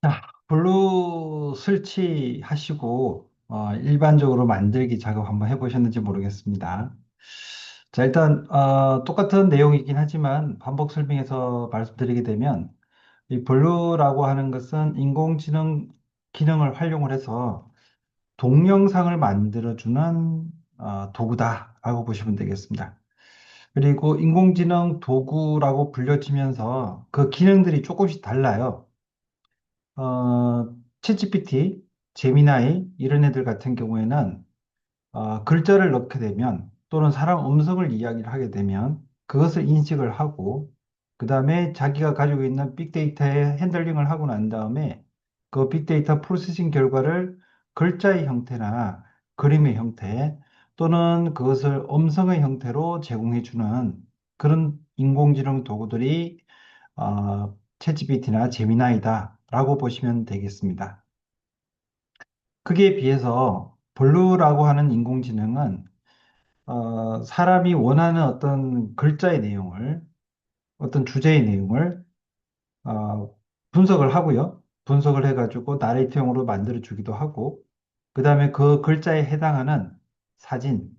자, 블루 설치하시고 일반적으로 만들기 작업 한번 해보셨는지 모르겠습니다. 자, 일단 똑같은 내용이긴 하지만 반복 설명해서 말씀드리게 되면 이 블루라고 하는 것은 인공지능 기능을 활용을 해서 동영상을 만들어주는 도구다라고 보시면 되겠습니다. 그리고 인공지능 도구라고 불려지면서 그 기능들이 조금씩 달라요. 챗GPT, 제미나이 이런 애들 같은 경우에는 글자를 넣게 되면 또는 사람 음성을 이야기를 하게 되면 그것을 인식을 하고 그 다음에 자기가 가지고 있는 빅데이터에 핸들링을 하고 난 다음에 그 빅데이터 프로세싱 결과를 글자의 형태나 그림의 형태 또는 그것을 음성의 형태로 제공해 주는 그런 인공지능 도구들이 챗GPT나 제미나이다라고 보시면 되겠습니다. 그에 비해서 블루라고 하는 인공지능은 사람이 원하는 어떤 글자의 내용을, 어떤 주제의 내용을 어, 분석을 하고요. 분석을 해가지고 나레이트형으로 만들어주기도 하고, 그 다음에 그 글자에 해당하는 사진,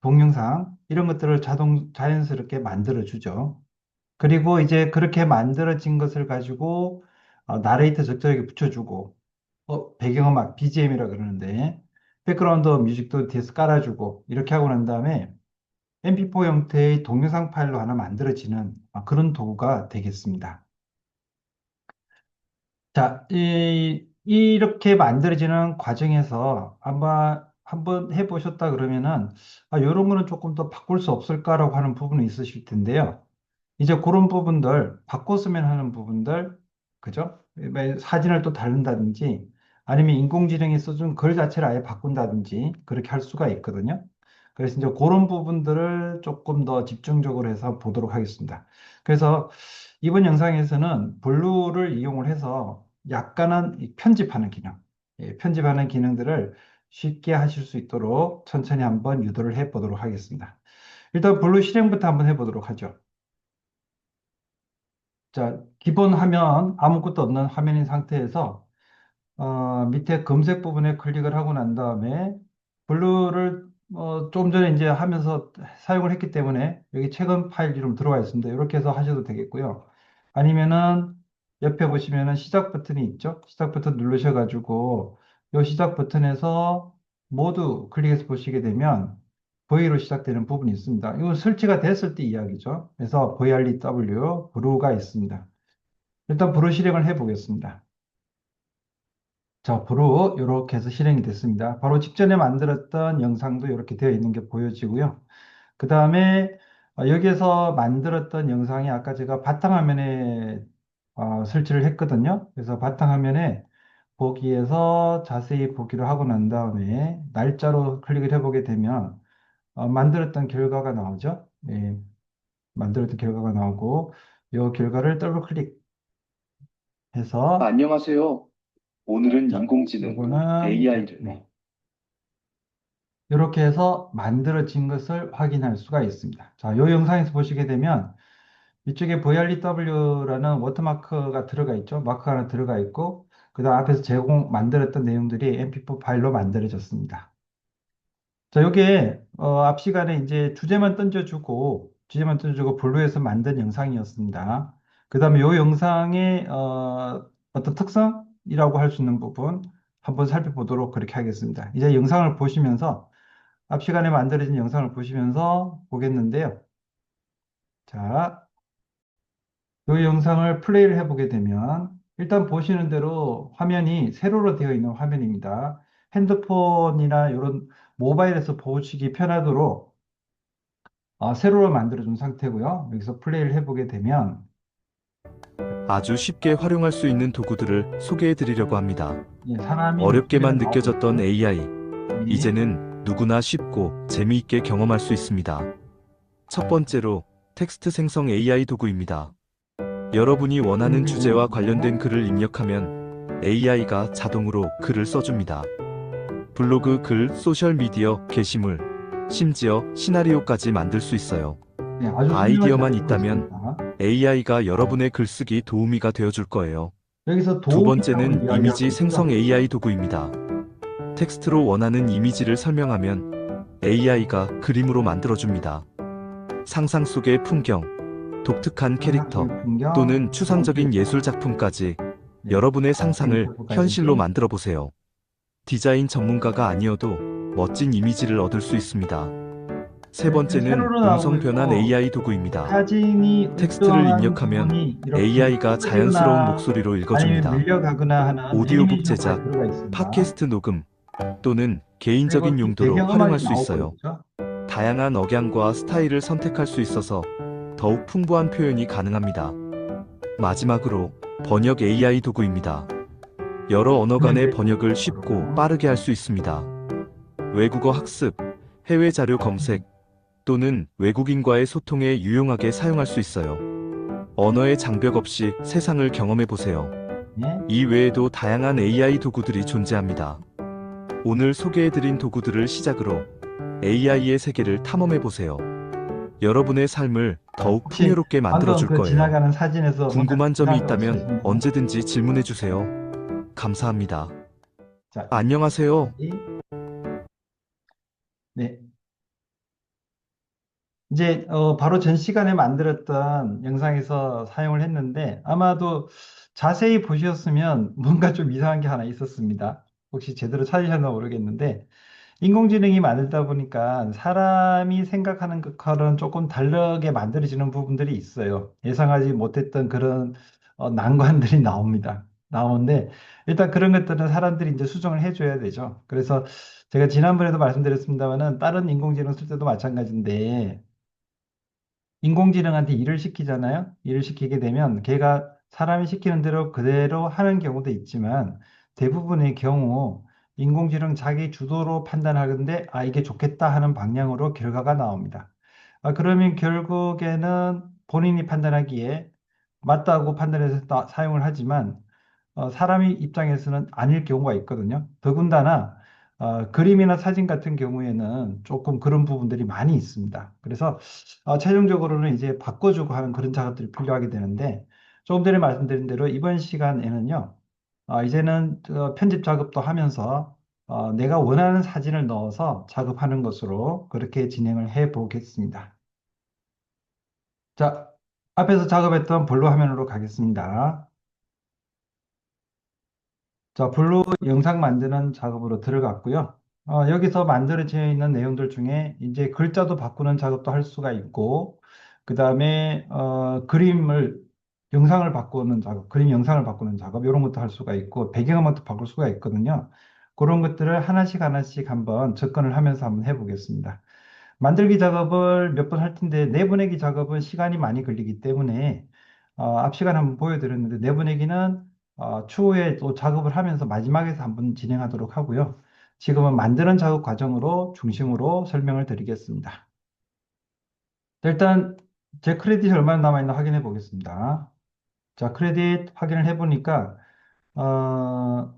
동영상, 이런 것들을 자연스럽게 만들어주죠. 그리고 이제 그렇게 만들어진 것을 가지고 나레이터 적절하게 붙여주고, 배경음악, BGM이라 그러는데, 백그라운드 뮤직도 뒤에서 깔아주고, 이렇게 하고 난 다음에 MP4 형태의 동영상 파일로 하나 만들어지는 그런 도구가 되겠습니다. 자, 이렇게 만들어지는 과정에서 아마 한번 해보셨다 그러면은, 이런 거는 조금 더 바꿀 수 없을까라고 하는 부분이 있으실 텐데요. 이제 그런 부분들, 바꿨으면 하는 부분들, 그죠? 왜 사진을 또 다룬다든지, 아니면 인공지능이 써준 글 자체를 아예 바꾼다든지, 그렇게 할 수가 있거든요. 그래서 이제 그런 부분들을 조금 더 집중적으로 해서 보도록 하겠습니다. 그래서 이번 영상에서는 블루를 이용을 해서 약간은 이 편집하는 기능, 편집하는 기능들을 쉽게 하실 수 있도록 천천히 한번 유도를 해 보도록 하겠습니다. 일단 블루 실행부터 한번 해보도록 하죠. 자, 기본 화면, 아무것도 없는 화면인 상태에서 밑에 검색 부분에 클릭을 하고 난 다음에 블루를 좀 전에 이제 하면서 사용을 했기 때문에 여기 최근 파일 이름 들어가 있습니다. 이렇게 해서 하셔도 되겠고요. 아니면은 옆에 보시면은 시작 버튼이 있죠. 시작 버튼 누르셔가지고 이 시작 버튼에서 모두 클릭해서 보시게 되면 V로 시작되는 부분이 있습니다. 이건 설치가 됐을 때 이야기죠. 그래서 VREW 브루가 있습니다. 일단 브루 실행을 해 보겠습니다. 자, 바로 이렇게 해서 실행이 됐습니다. 바로 직전에 만들었던 영상도 이렇게 되어 있는 게 보여지고요. 그 다음에 여기에서 만들었던 영상이 아까 제가 바탕화면에 설치를 했거든요. 그래서 바탕화면에 보기에서 자세히 보기를 하고 난 다음에 날짜로 클릭을 해보게 되면 만들었던 결과가 나오죠. 네, 만들었던 결과가 나오고 이 결과를 더블 클릭해서 안녕하세요. 오늘은 자, 인공지능 요거는 AI를 이렇게 해서 만들어진 것을 확인할 수가 있습니다. 자, 이 영상에서 보시게 되면 이쪽에 VRW라는 워터마크가 들어가 있죠. 마크가 하나 들어가 있고, 그 다음 앞에서 만들었던 내용들이 MP4 파일로 만들어졌습니다. 자, 요게, 앞 시간에 이제 주제만 던져주고 분류해서 만든 영상이었습니다. 그 다음에 요 영상의, 어떤 특성이라고 할 수 있는 부분 한번 살펴보도록 그렇게 하겠습니다. 이제 영상을 보시면서 앞 시간에 만들어진 영상을 보시면서 보겠는데요. 자, 이 영상을 플레이를 해보게 되면 일단 보시는 대로 화면이 세로로 되어 있는 화면입니다. 핸드폰이나 이런 모바일에서 보시기 편하도록 세로로 만들어준 상태고요. 여기서 플레이를 해보게 되면 아주 쉽게 활용할 수 있는 도구들을 소개해 드리려고 합니다. 사람이 목소리가 어렵게만 나오고 느껴졌던 있고요. AI, 네. 이제는 누구나 쉽고 재미있게 경험할 수 있습니다. 첫 번째로 텍스트 생성 AI 도구입니다. 여러분이 원하는 이름을 주제와 보여주고 관련된 글을 입력하면 AI가 자동으로 글을 써줍니다. 블로그 글, 소셜미디어, 게시물, 심지어 시나리오까지 만들 수 있어요. 아주 설명을 잘 아이디어만 해주고 있다면 있습니다. AI가 여러분의 글쓰기 도우미가 되어줄 거예요. 여기서 두 도우미라고 번째는 이야기하고 이미지 생성 있죠. AI 도구입니다. 텍스트로 원하는 이미지를 설명하면 AI가 그림으로 만들어줍니다. 상상 속의 풍경, 독특한 상상 캐릭터 속의 풍경, 또는 그다음 추상적인 예술 작품까지 네, 여러분의 상상을 현실로 캐릭터까지. 만들어 보세요. 디자인 전문가가 아니어도 멋진 이미지를 얻을 수 있습니다. 세 지금 번째는 세로로 나오고 음성 변환 있고 AI 도구입니다. 사진이 텍스트를 일정한 입력하면 부분이 이렇게 AI가 자연스러운 흐르거나 목소리로 아니면 읽어줍니다. 밀려가거나 하는 오디오북 애니메이션까지 제작, 들어가 있습니다. 팟캐스트 녹음 또는 그리고 개인적인 이 용도로 활용할 배경음악이 수 나오고 있어요. 있죠. 다양한 억양과 스타일을 선택할 수 있어서 더욱 풍부한 표현이 가능합니다. 마지막으로 번역 AI 도구입니다. 여러 언어 간의 번역을 쉽고 빠르게 할 수 있습니다. 외국어 학습, 해외 자료 검색 또는 외국인과의 소통에 유용하게 사용할 수 있어요. 언어의 장벽 없이 세상을 경험해 보세요. 네. 이 외에도 다양한 AI 도구들이 존재합니다. 오늘 소개해드린 도구들을 시작으로 AI의 세계를 탐험해 보세요. 여러분의 삶을 더욱 혹시 풍요롭게 만들어 방금 줄 그 거예요. 지나가는 사진에서 뭔가 궁금한 점이 이상한 거 있다면 없으십니까? 언제든지 질문해 주세요. 감사합니다. 자, 안녕하세요. 네. 이제 바로 전 시간에 만들었던 영상에서 사용을 했는데 아마도 자세히 보셨으면 뭔가 좀 이상한 게 하나 있었습니다. 혹시 제대로 찾으셨나 모르겠는데 인공지능이 만들다 보니까 사람이 생각하는 것과는 조금 다르게 만들어지는 부분들이 있어요. 예상하지 못했던 그런 난관들이 나옵니다. 나오는데 일단 그런 것들은 사람들이 이제 수정을 해줘야 되죠. 그래서 제가 지난번에도 말씀드렸습니다만은 다른 인공지능 쓸 때도 마찬가지인데 인공지능한테 일을 시키잖아요. 일을 시키게 되면 걔가 사람이 시키는 대로 그대로 하는 경우도 있지만 대부분의 경우 인공지능 자기 주도로 판단하는데 아, 이게 좋겠다 하는 방향으로 결과가 나옵니다. 그러면 결국에는 본인이 판단하기에 맞다고 판단해서 사용을 하지만 사람의 입장에서는 아닐 경우가 있거든요. 더군다나 그림이나 사진 같은 경우에는 조금 그런 부분들이 많이 있습니다. 그래서 최종적으로는 이제 바꿔주고 하는 그런 작업들이 필요하게 되는데 조금 전에 말씀드린 대로 이번 시간에는요, 이제는 편집 작업도 하면서 내가 원하는 사진을 넣어서 작업하는 것으로 그렇게 진행을 해 보겠습니다. 자, 앞에서 작업했던 블루 화면으로 가겠습니다. 자, 블루 영상 만드는 작업으로 들어갔고요. 여기서 만들어져 있는 내용들 중에 이제 글자도 바꾸는 작업도 할 수가 있고, 그 다음에 영상을 바꾸는 작업, 그림 영상을 바꾸는 작업, 이런 것도 할 수가 있고, 배경음악도 바꿀 수가 있거든요. 그런 것들을 하나씩 하나씩 한번 접근을 하면서 한번 해보겠습니다. 만들기 작업을 몇 번 할 텐데 내보내기 작업은 시간이 많이 걸리기 때문에 앞 시간에 한번 보여드렸는데 내보내기는 추후에 또 작업을 하면서 마지막에서 한번 진행하도록 하고요. 지금은 만드는 작업 과정으로 중심으로 설명을 드리겠습니다. 자, 일단 제 크레딧이 얼마나 남아있나 확인해 보겠습니다. 자, 크레딧 확인을 해보니까 어,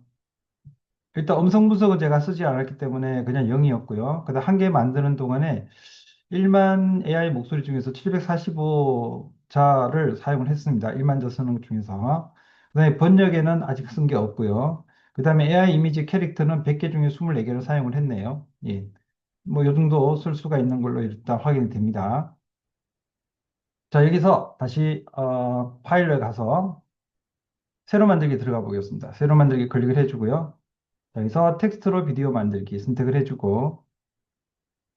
일단 음성 분석은 제가 쓰지 않았기 때문에 그냥 0이었고요. 그다음 한 개 만드는 동안에 1만 AI 목소리 중에서 745자를 사용을 했습니다. 1만 자 쓰는 것 중에서. 그다음에 번역에는 아직 쓴 게 없고요. 그다음에 AI 이미지 캐릭터는 100개 중에 24개를 사용을 했네요. 예. 뭐, 요 정도 쓸 수가 있는 걸로 일단 확인이 됩니다. 자, 여기서 다시, 파일을 가서 새로 만들기 들어가 보겠습니다. 새로 만들기 클릭을 해주고요. 자, 여기서 텍스트로 비디오 만들기 선택을 해주고,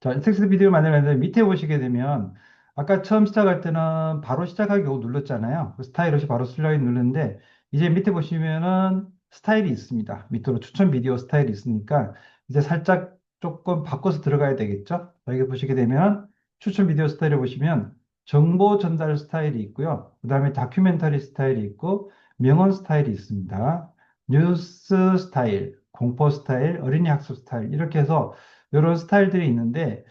자, 텍스트 비디오 만들었는데 밑에 보시게 되면 아까 처음 시작할 때는 바로 시작하기 눌렀잖아요. 그 스타일 없이 바로 슬라이드 누르는데 이제 밑에 보시면은 스타일이 있습니다. 밑으로 추천 비디오 스타일이 있으니까 이제 살짝 조금 바꿔서 들어가야 되겠죠. 여기 보시게 되면 추천 비디오 스타일을 보시면 정보 전달 스타일이 있고요. 그 다음에 다큐멘터리 스타일이 있고 명언 스타일이 있습니다. 뉴스 스타일, 공포 스타일, 어린이 학습 스타일 이렇게 해서 이런 스타일들이 있는데,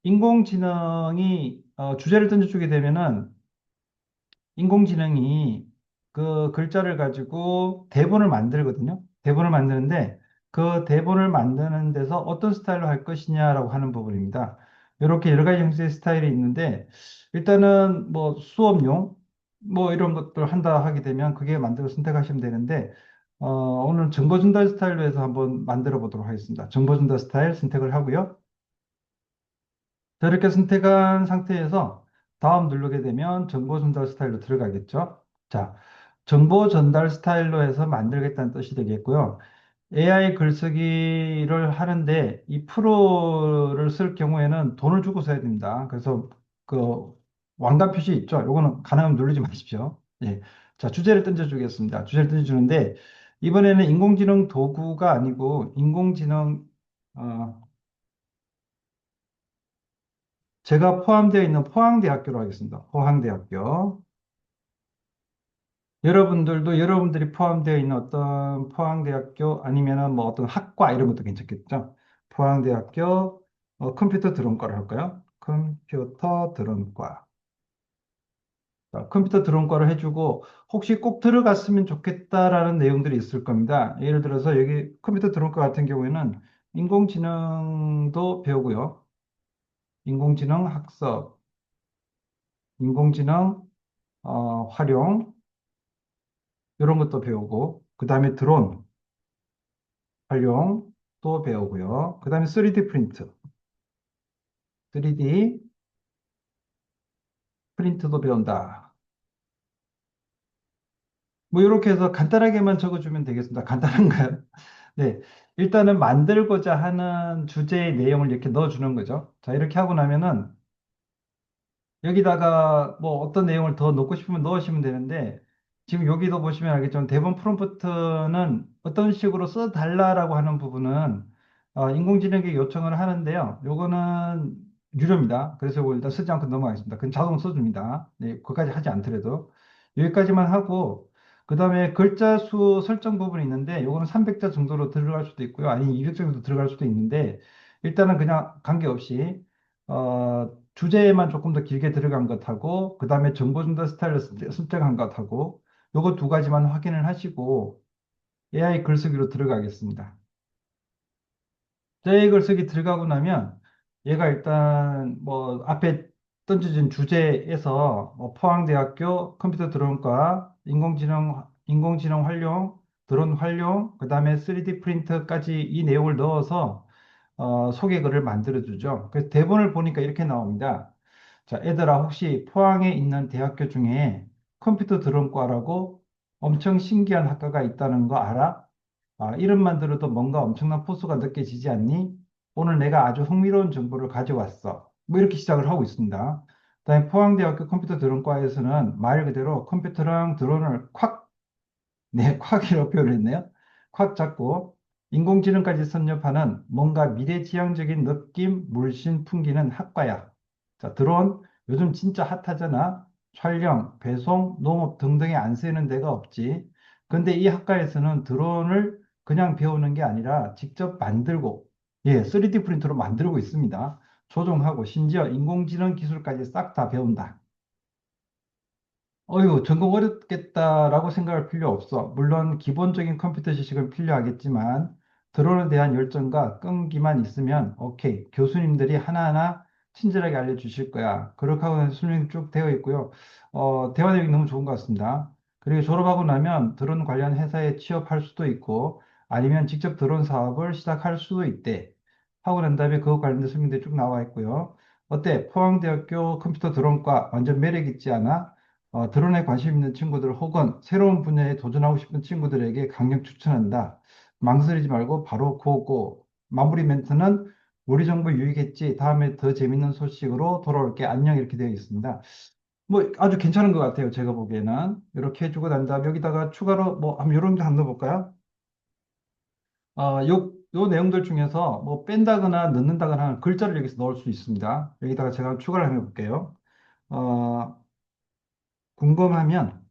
인공지능이, 주제를 던져주게 되면은, 인공지능이 그 글자를 가지고 대본을 만들거든요. 대본을 만드는데, 그 대본을 만드는 데서 어떤 스타일로 할 것이냐라고 하는 부분입니다. 이렇게 여러 가지 형식의 스타일이 있는데, 일단은 뭐 수업용, 뭐 이런 것들 한다 하게 되면 그게 만들어 선택하시면 되는데, 오늘 정보 전달 스타일로 해서 한번 만들어 보도록 하겠습니다. 정보 전달 스타일 선택을 하고요. 자, 이렇게 선택한 상태에서 다음 누르게 되면 정보 전달 스타일로 들어가겠죠. 자, 정보 전달 스타일로 해서 만들겠다는 뜻이 되겠고요. AI 글쓰기를 하는데 이 프로를 쓸 경우에는 돈을 주고 써야 됩니다. 그래서 그 왕관 표시 있죠? 요거는 가능하면 누르지 마십시오. 예. 자, 주제를 던져주겠습니다. 주제를 던져주는데 이번에는 인공지능 도구가 아니고 인공지능 어, 제가 포함되어 있는 포항대학교로 하겠습니다. 포항대학교. 여러분들도 여러분들이 포함되어 있는 어떤 포항대학교 아니면은 뭐 어떤 학과 이런 것도 괜찮겠죠. 포항대학교 컴퓨터 드론과를 할까요? 컴퓨터 드론과. 자, 컴퓨터 드론과를 해주고 혹시 꼭 들어갔으면 좋겠다라는 내용들이 있을 겁니다. 예를 들어서 여기 컴퓨터 드론과 같은 경우에는 인공지능도 배우고요. 인공지능 학습, 인공지능 활용 이런 것도 배우고 그 다음에 드론 활용도 배우고요. 그 다음에 3D 프린트, 3D 프린트도 배운다. 뭐 이렇게 해서 간단하게만 적어주면 되겠습니다. 간단한가요? 네. 일단은 만들고자 하는 주제의 내용을 이렇게 넣어주는 거죠. 자, 이렇게 하고 나면은 여기다가 뭐 어떤 내용을 더 넣고 싶으면 넣으시면 되는데 지금 여기도 보시면 알겠지만 대본 프롬프트는 어떤 식으로 써달라라고 하는 부분은 인공지능에게 요청을 하는데요. 요거는 유료입니다. 그래서 이거 일단 쓰지 않고 넘어가겠습니다. 그건 자동 써줍니다. 네, 그것까지 하지 않더라도 여기까지만 하고 그 다음에 글자 수 설정 부분이 있는데 요거는 300자 정도로 들어갈 수도 있고요. 아니 200자 정도 들어갈 수도 있는데 일단은 그냥 관계없이 주제에만 조금 더 길게 들어간 것하고 그 다음에 정보 전달 스타일을 선택한 것하고 요거 두 가지만 확인을 하시고 AI 글쓰기로 들어가겠습니다. AI 글쓰기 들어가고 나면 얘가 일단 뭐 앞에 던져진 주제에서 뭐 포항대학교 컴퓨터 드론과 인공지능 활용, 드론 활용, 그 다음에 3D 프린터까지 이 내용을 넣어서 소개글을 만들어주죠. 그래서 대본을 보니까 이렇게 나옵니다. 자, 얘들아, 혹시 포항에 있는 대학교 중에 컴퓨터 드론과라고 엄청 신기한 학과가 있다는 거 알아? 이름만 들어도 뭔가 엄청난 포스가 느껴지지 않니? 오늘 내가 아주 흥미로운 정보를 가져왔어. 뭐 이렇게 시작을 하고 있습니다. 그다음에 포항대학교 컴퓨터 드론과에서는 말 그대로 컴퓨터랑 드론을 네, 콱이라고 표현했네요. 콱 잡고 인공지능까지 섭렵하는 뭔가 미래지향적인 느낌, 물씬 풍기는 학과야. 자, 드론 요즘 진짜 핫하잖아. 촬영, 배송, 농업 등등에 안 쓰이는 데가 없지. 근데 이 학과에서는 드론을 그냥 배우는 게 아니라 직접 만들고, 예, 3D 프린터로 만들고 있습니다. 조종하고 심지어 인공지능 기술까지 싹 다 배운다. 전공 어렵겠다라고 생각할 필요 없어. 물론 기본적인 컴퓨터 지식은 필요하겠지만 드론에 대한 열정과 끈기만 있으면 오케이. 교수님들이 하나하나 친절하게 알려주실 거야. 그렇게 하고 설명이 쭉 되어 있고요. 대화 내용이 너무 좋은 것 같습니다. 그리고 졸업하고 나면 드론 관련 회사에 취업할 수도 있고 아니면 직접 드론 사업을 시작할 수도 있대. 하고 난 다음에 그거 관련된 설명들이 쭉 나와 있고요. 어때? 포항대학교 컴퓨터 드론과 완전 매력 있지 않아? 드론에 관심 있는 친구들 혹은 새로운 분야에 도전하고 싶은 친구들에게 강력 추천한다. 망설이지 말고 바로 고고. 마무리 멘트는 우리 정보 유익했지. 다음에 더 재밌는 소식으로 돌아올게. 안녕. 이렇게 되어 있습니다. 뭐 아주 괜찮은 것 같아요. 제가 보기에는. 이렇게 해주고 난 다음 여기다가 추가로 뭐 한번 이런 게 한번 넣어볼까요? 요 내용들 중에서 뭐 뺀다거나 넣는다거나 하는 글자를 여기서 넣을 수 있습니다. 여기다가 제가 추가를 한번 해볼게요. 어, 궁금하면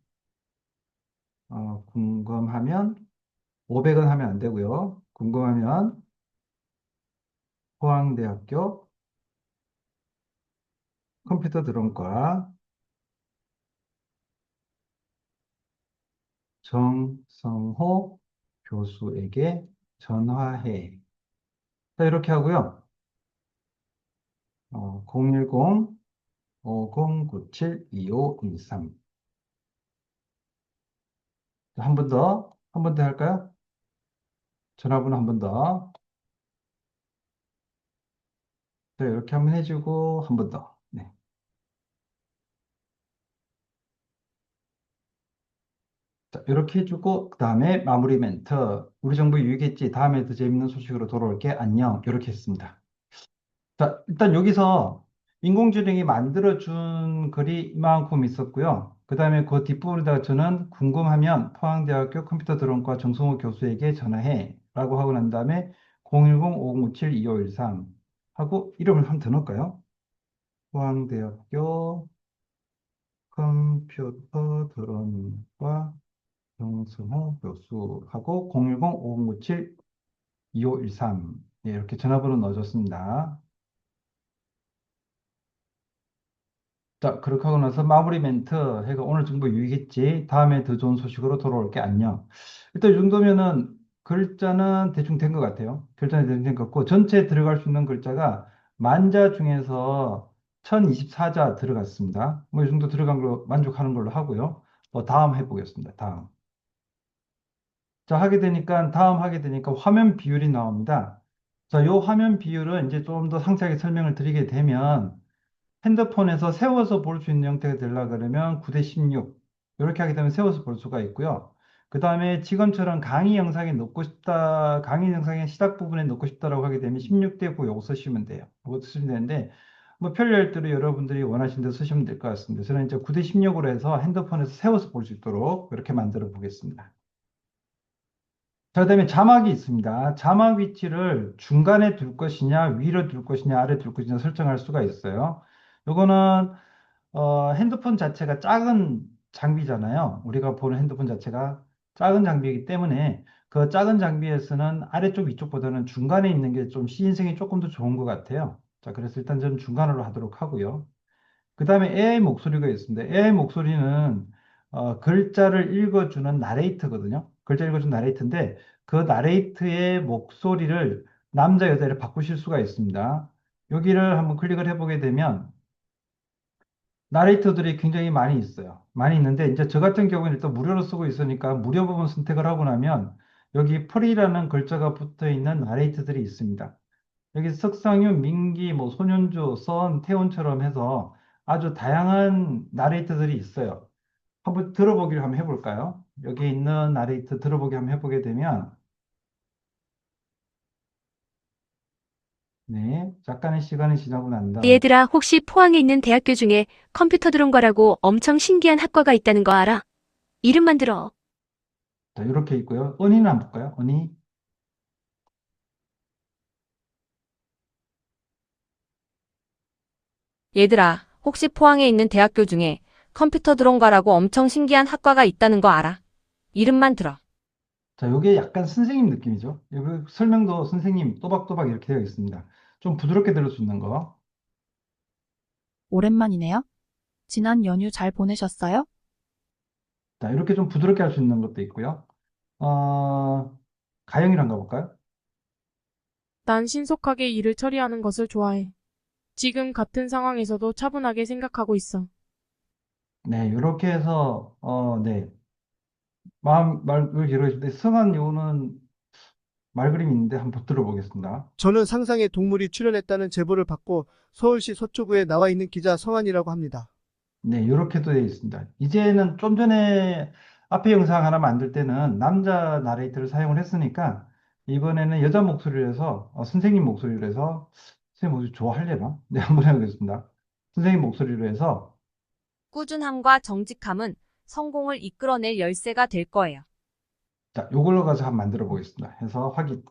궁금하면 500원 하면 안 되고요. 궁금하면 포항대학교 컴퓨터 드론과 정성호 교수에게 전화해. 자, 이렇게 하고요. 010-5097-2513. 한 번 더, 한 번 더 할까요? 전화번호 한 번 더. 네, 이렇게 한번 해주고, 한 번 더. 네. 자, 이렇게 해주고, 그 다음에 마무리 멘트. 우리 정보 유익했지? 다음에 더 재밌는 소식으로 돌아올게. 안녕. 이렇게 했습니다. 자, 일단 여기서 인공지능이 만들어준 글이 이만큼 있었고요. 그 다음에 그 뒷부분에다가 저는 궁금하면 포항대학교 컴퓨터 드론과 정성호 교수에게 전화해 라고 하고 난 다음에 010-5057-2513 하고 이름을 한번 더 넣을까요? 포항대학교 컴퓨터 드론과 정성호 교수하고 010-5057-2513 예, 이렇게 전화번호 넣어줬습니다. 자, 그렇게 하고 나서 마무리 멘트 해가 오늘 정보 유익했지? 다음에 더 좋은 소식으로 돌아올게. 안녕. 일단 이 정도면은 글자는 대충 된 것 같아요. 글자는 대충 된 것 같고 전체에 들어갈 수 있는 글자가 만자 중에서 1024자 들어갔습니다. 뭐 이 정도 들어간 걸로 만족하는 걸로 하고요. 다음 해보겠습니다. 다음. 자, 다음 하게 되니까 화면 비율이 나옵니다. 자, 요 화면 비율은 이제 좀 더 상세하게 설명을 드리게 되면 핸드폰에서 세워서 볼 수 있는 형태가 되려 그러면 9대 16 이렇게 하게 되면 세워서 볼 수가 있고요. 그 다음에 지금처럼 강의 영상에 넣고 싶다, 강의 영상의 시작 부분에 넣고 싶다라고 하게 되면 16대 9 요거 쓰시면 돼요. 이거 쓰시면 되는데 뭐 편리할 대로 여러분들이 원하시는 대로 쓰시면 될 것 같습니다. 저는 이제 9대 16으로 해서 핸드폰에서 세워서 볼 수 있도록 이렇게 만들어 보겠습니다. 자, 그다음에 자막이 있습니다. 자막 위치를 중간에 둘 것이냐, 위로 둘 것이냐, 아래 둘 것이냐 설정할 수가 있어요. 요거는 핸드폰 자체가 작은 장비잖아요. 우리가 보는 핸드폰 자체가 작은 장비이기 때문에 그 작은 장비에서는 아래쪽, 위쪽보다는 중간에 있는 게 좀 시인성이 조금 더 좋은 것 같아요. 자, 그래서 일단 저는 중간으로 하도록 하고요. 그 다음에 AI 목소리가 있습니다. AI 목소리는 글자를 읽어주는 나레이터거든요. 글자 읽어주는 나레이터인데 그 나레이터의 목소리를 남자, 여자를 바꾸실 수가 있습니다. 여기를 한번 클릭을 해보게 되면 나레이터들이 굉장히 많이 있어요. 많이 있는데 이제 저 같은 경우는 일단 무료로 쓰고 있으니까 무료 부분 선택을 하고 나면 여기 프리라는 글자가 붙어 있는 나레이터들이 있습니다. 여기 석상윤, 민기, 뭐 손윤주, 선, 태훈처럼 해서 아주 다양한 나레이터들이 있어요. 한번 들어보기를 한번 해볼까요? 여기 있는 나레이터 들어보기 한번 해보게 되면 네, 약간의 시간이 지나고 난 다음에 얘들아, 혹시 포항에 있는 대학교 중에 컴퓨터 드론과라고 엄청 신기한 학과가 있다는 거 알아? 이름만 들어. 자, 이렇게 있고요. 은희는 한번 볼까요? 은희. 얘들아, 혹시 포항에 있는 대학교 중에 컴퓨터 드론과라고 엄청 신기한 학과가 있다는 거 알아? 이름만 들어. 자, 이게 약간 선생님 느낌이죠. 여기 설명도 선생님 또박또박 이렇게 되어 있습니다. 좀 부드럽게 들을 수 있는 거. 오랜만이네요. 지난 연휴 잘 보내셨어요? 자, 이렇게 좀 부드럽게 할 수 있는 것도 있고요. 가영이랑 가볼까요? 난 신속하게 일을 처리하는 것을 좋아해. 지금 같은 상황에서도 차분하게 생각하고 있어. 네, 이렇게 해서, 네. 말을 길어지는데, 성한 요는 말그림이 있는데 한번 들어보겠습니다. 저는 상상의 동물이 출연했다는 제보를 받고 서울시 서초구에 나와 있는 기자 성한이라고 합니다. 네, 이렇게도 되어 있습니다. 이제는 좀 전에 앞에 영상 하나 만들 때는 남자 나레이터를 사용을 했으니까, 이번에는 여자 목소리를 해서, 선생님 목소리로 해서, 선생님 목소리 좋아하려나? 네, 한번 해보겠습니다. 선생님 목소리로 해서, 꾸준함과 정직함은 성공을 이끌어낼 열쇠가 될 거예요. 자, 요걸로 가서 한번 만들어 보겠습니다. 해서 확인.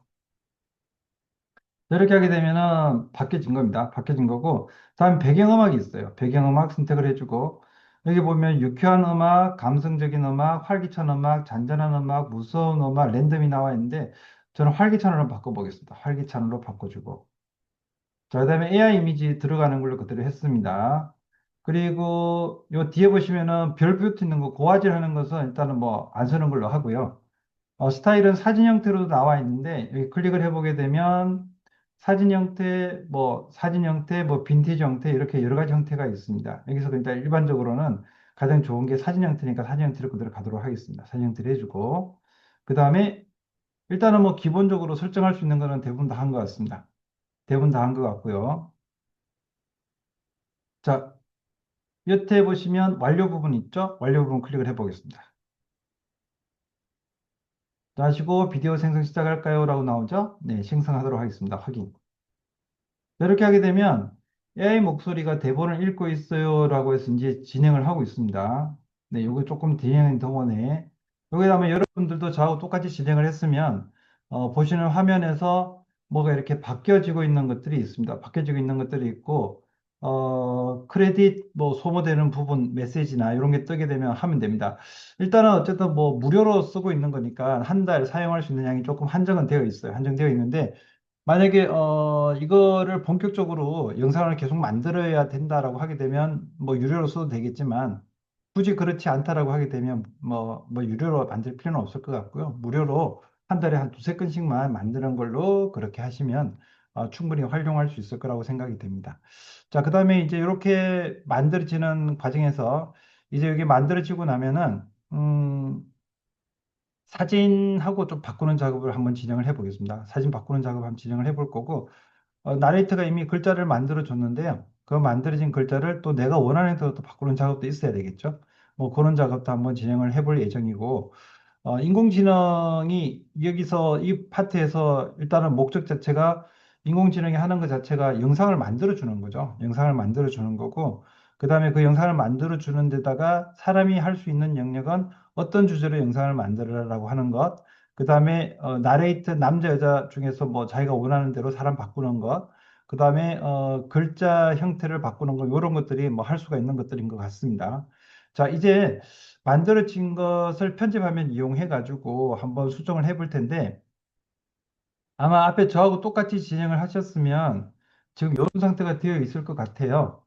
이렇게 하게 되면은 바뀌어진 겁니다. 바뀌어진 거고, 다음 배경음악이 있어요. 배경음악 선택을 해주고, 여기 보면 유쾌한 음악, 감성적인 음악, 활기찬 음악, 잔잔한 음악, 무서운 음악, 랜덤이 나와 있는데, 저는 활기찬으로 바꿔보겠습니다. 활기찬으로 바꿔주고. 자, 그다음에 AI 이미지 들어가는 걸로 그대로 했습니다. 그리고 요 뒤에 보시면은 별 붙어 있는 거, 고화질 하는 것은 일단은 뭐 안 쓰는 걸로 하고요. 스타일은 사진 형태로도 나와 있는데 여기 클릭을 해보게 되면 사진 형태, 뭐 빈티지 형태 이렇게 여러 가지 형태가 있습니다. 여기서 일단 일반적으로는 가장 좋은 게 사진 형태니까 사진 형태를 그대로 가도록 하겠습니다. 사진 형태를 해주고, 그 다음에 일단은 뭐 기본적으로 설정할 수 있는 거는 대부분 다 한 것 같습니다. 대부분 다 한 것 같고요. 자, 옆에 보시면 완료 부분 있죠? 완료 부분 클릭을 해보겠습니다. 자, 하시고 비디오 생성 시작할까요? 라고 나오죠? 네, 생성하도록 하겠습니다. 확인. 이렇게 하게 되면 AI 목소리가 대본을 읽고 있어요 라고 해서 이제 진행을 하고 있습니다. 네, 요거 조금 진행하는 동안에 여기다 하면 여러분들도 저하고 똑같이 진행을 했으면 보시는 화면에서 뭐가 이렇게 바뀌어지고 있는 것들이 있습니다. 바뀌어지고 있는 것들이 있고 크레딧 뭐 소모되는 부분 메시지나 이런 게 뜨게 되면 하면 됩니다. 일단은 어쨌든 뭐 무료로 쓰고 있는 거니까 한 달 사용할 수 있는 양이 조금 한정은 되어 있어요. 한정되어 있는데 만약에 이거를 본격적으로 영상을 계속 만들어야 된다라고 하게 되면 뭐 유료로 써도 되겠지만 굳이 그렇지 않다라고 하게 되면 뭐 유료로 만들 필요는 없을 것 같고요. 무료로 한 달에 한 두세 건씩만 만드는 걸로 그렇게 하시면 충분히 활용할 수 있을 거라고 생각이 됩니다. 자, 그다음에 이제 이렇게 만들어지는 과정에서 이제 여기 만들어지고 나면은 사진하고 좀 바꾸는 작업을 한번 진행을 해 보겠습니다. 사진 바꾸는 작업 한번 진행을 해 볼 거고, 나레이터가 이미 글자를 만들어 줬는데요. 그 만들어진 글자를 또 내가 원하는 대로 또 바꾸는 작업도 있어야 되겠죠. 뭐 그런 작업도 한번 진행을 해 볼 예정이고, 인공지능이 여기서 이 파트에서 일단은 목적 자체가 인공지능이 하는 것 자체가 영상을 만들어 주는 거죠. 영상을 만들어 주는 거고, 그 다음에 그 영상을 만들어 주는 데다가 사람이 할 수 있는 영역은 어떤 주제로 영상을 만들어라고 하는 것, 그 다음에 나레이트 남자 여자 중에서 뭐 자기가 원하는 대로 사람 바꾸는 것, 그 다음에 글자 형태를 바꾸는 것 이런 것들이 뭐 할 수가 있는 것들인 것 같습니다. 자, 이제 만들어진 것을 편집화면 이용해 가지고 한번 수정을 해 볼 텐데 아마 앞에 저하고 똑같이 진행을 하셨으면 지금 이런 상태가 되어 있을 것 같아요.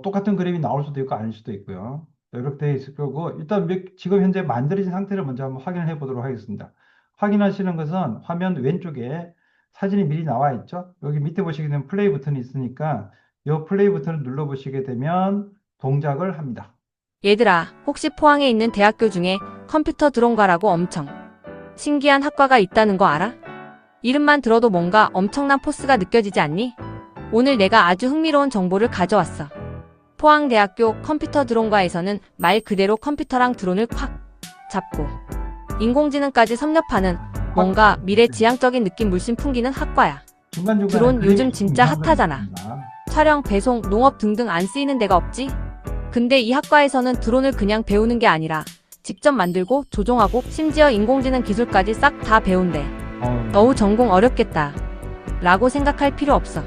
똑같은 그림이 나올 수도 있고 아닐 수도 있고요. 이렇게 되어 있을 거고, 일단 지금 현재 만들어진 상태를 먼저 한번 확인을 해 보도록 하겠습니다. 확인하시는 것은 화면 왼쪽에 사진이 미리 나와 있죠? 여기 밑에 보시게 되면 플레이 버튼이 있으니까 이 플레이 버튼을 눌러 보시게 되면 동작을 합니다. 얘들아, 혹시 포항에 있는 대학교 중에 컴퓨터 드론과라고 엄청 신기한 학과가 있다는 거 알아? 이름만 들어도 뭔가 엄청난 포스가 느껴지지 않니? 오늘 내가 아주 흥미로운 정보를 가져왔어. 포항대학교 컴퓨터 드론과에서는 말 그대로 컴퓨터랑 드론을 콱 잡고 인공지능까지 섭렵하는 뭔가 미래지향적인 느낌 물씬 풍기는 학과야. 중간중간에 드론 그림이 요즘 조금 진짜 이상한 건 핫하잖아. 있습니다. 촬영, 배송, 농업 등등 안 쓰이는 데가 없지? 근데 이 학과에서는 드론을 그냥 배우는 게 아니라 직접 만들고 조종하고 심지어 인공지능 기술까지 싹 다 배운대. 너무 전공 어렵겠다 라고 생각할 필요 없어.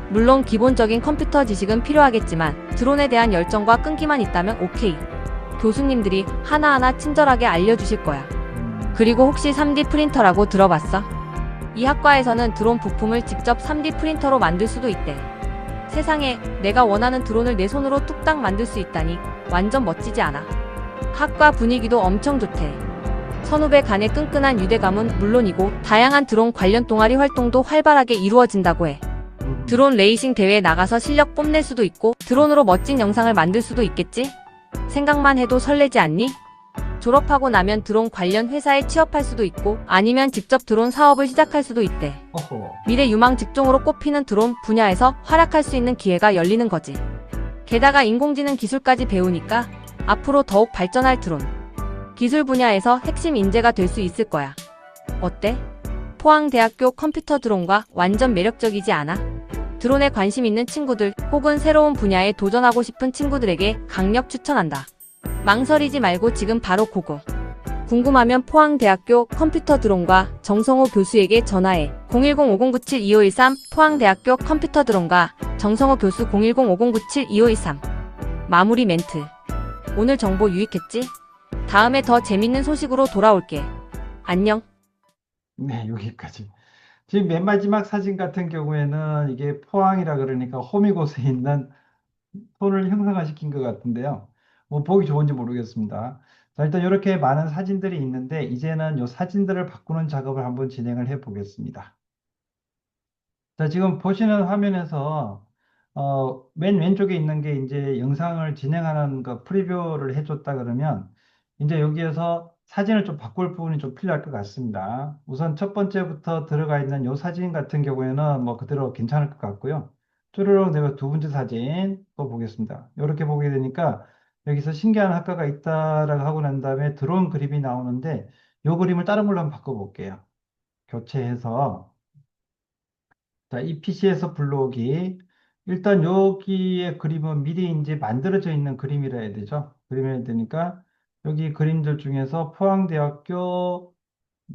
물론 기본적인 컴퓨터 지식은 필요하겠지만 드론에 대한 열정과 끈기만 있다면 오케이. 교수님들이 하나하나 친절하게 알려주실 거야. 그리고 혹시 3D 프린터라고 들어봤어? 이 학과에서는 드론 부품을 직접 3D 프린터로 만들 수도 있대. 세상에, 내가 원하는 드론을 내 손으로 뚝딱 만들 수 있다니 완전 멋지지 않아? 학과 분위기도 엄청 좋대. 선후배 간의 끈끈한 유대감은 물론이고 다양한 드론 관련 동아리 활동도 활발하게 이루어진다고 해. 드론 레이싱 대회에 나가서 실력 뽐낼 수도 있고 드론으로 멋진 영상을 만들 수도 있겠지? 생각만 해도 설레지 않니? 졸업하고 나면 드론 관련 회사에 취업할 수도 있고 아니면 직접 드론 사업을 시작할 수도 있대. 미래 유망 직종으로 꼽히는 드론 분야에서 활약할 수 있는 기회가 열리는 거지. 게다가 인공지능 기술까지 배우니까 앞으로 더욱 발전할 드론 기술 분야에서 핵심 인재가 될 수 있을 거야. 어때? 포항대학교 컴퓨터 드론과 완전 매력적이지 않아? 드론에 관심 있는 친구들 혹은 새로운 분야에 도전하고 싶은 친구들에게 강력 추천한다. 망설이지 말고 지금 바로 고고. 궁금하면 포항대학교 컴퓨터 드론과 정성호 교수에게 전화해. 010-5097-2513 포항대학교 컴퓨터 드론과 정성호 교수 010-5097-2513. 마무리 멘트. 오늘 정보 유익했지? 다음에 더 재밌는 소식으로 돌아올게. 안녕. 네, 여기까지. 지금 맨 마지막 사진 같은 경우에는 이게 포항이라 그러니까 호미곶에 있는 손을 형상화시킨 것 같은데요. 뭐 보기 좋은지 모르겠습니다. 자, 일단 이렇게 많은 사진들이 있는데 이제는 이 사진들을 바꾸는 작업을 한번 진행을 해 보겠습니다. 자, 지금 보시는 화면에서 맨 왼쪽에 있는 게 이제 영상을 진행하는 그 프리뷰를 해줬다 그러면 이제 여기에서 사진을 좀 바꿀 부분이 좀 필요할 것 같습니다. 우선 첫 번째부터 들어가 있는 이 사진 같은 경우에는 뭐 그대로 괜찮을 것 같고요. 쭈르륵 내가 두 번째 사진 또 보겠습니다. 이렇게 보게 되니까 여기서 신기한 학과가 있다라고 하고 난 다음에 들어온 그림이 나오는데 이 그림을 다른 걸로 한번 바꿔볼게요. 교체해서 자, 이 PC에서 불러오기. 일단 여기에 그림은 미리 이제 만들어져 있는 그림이라 해야 되죠. 그림이라 해야 되니까 여기 그림들 중에서 포항대학교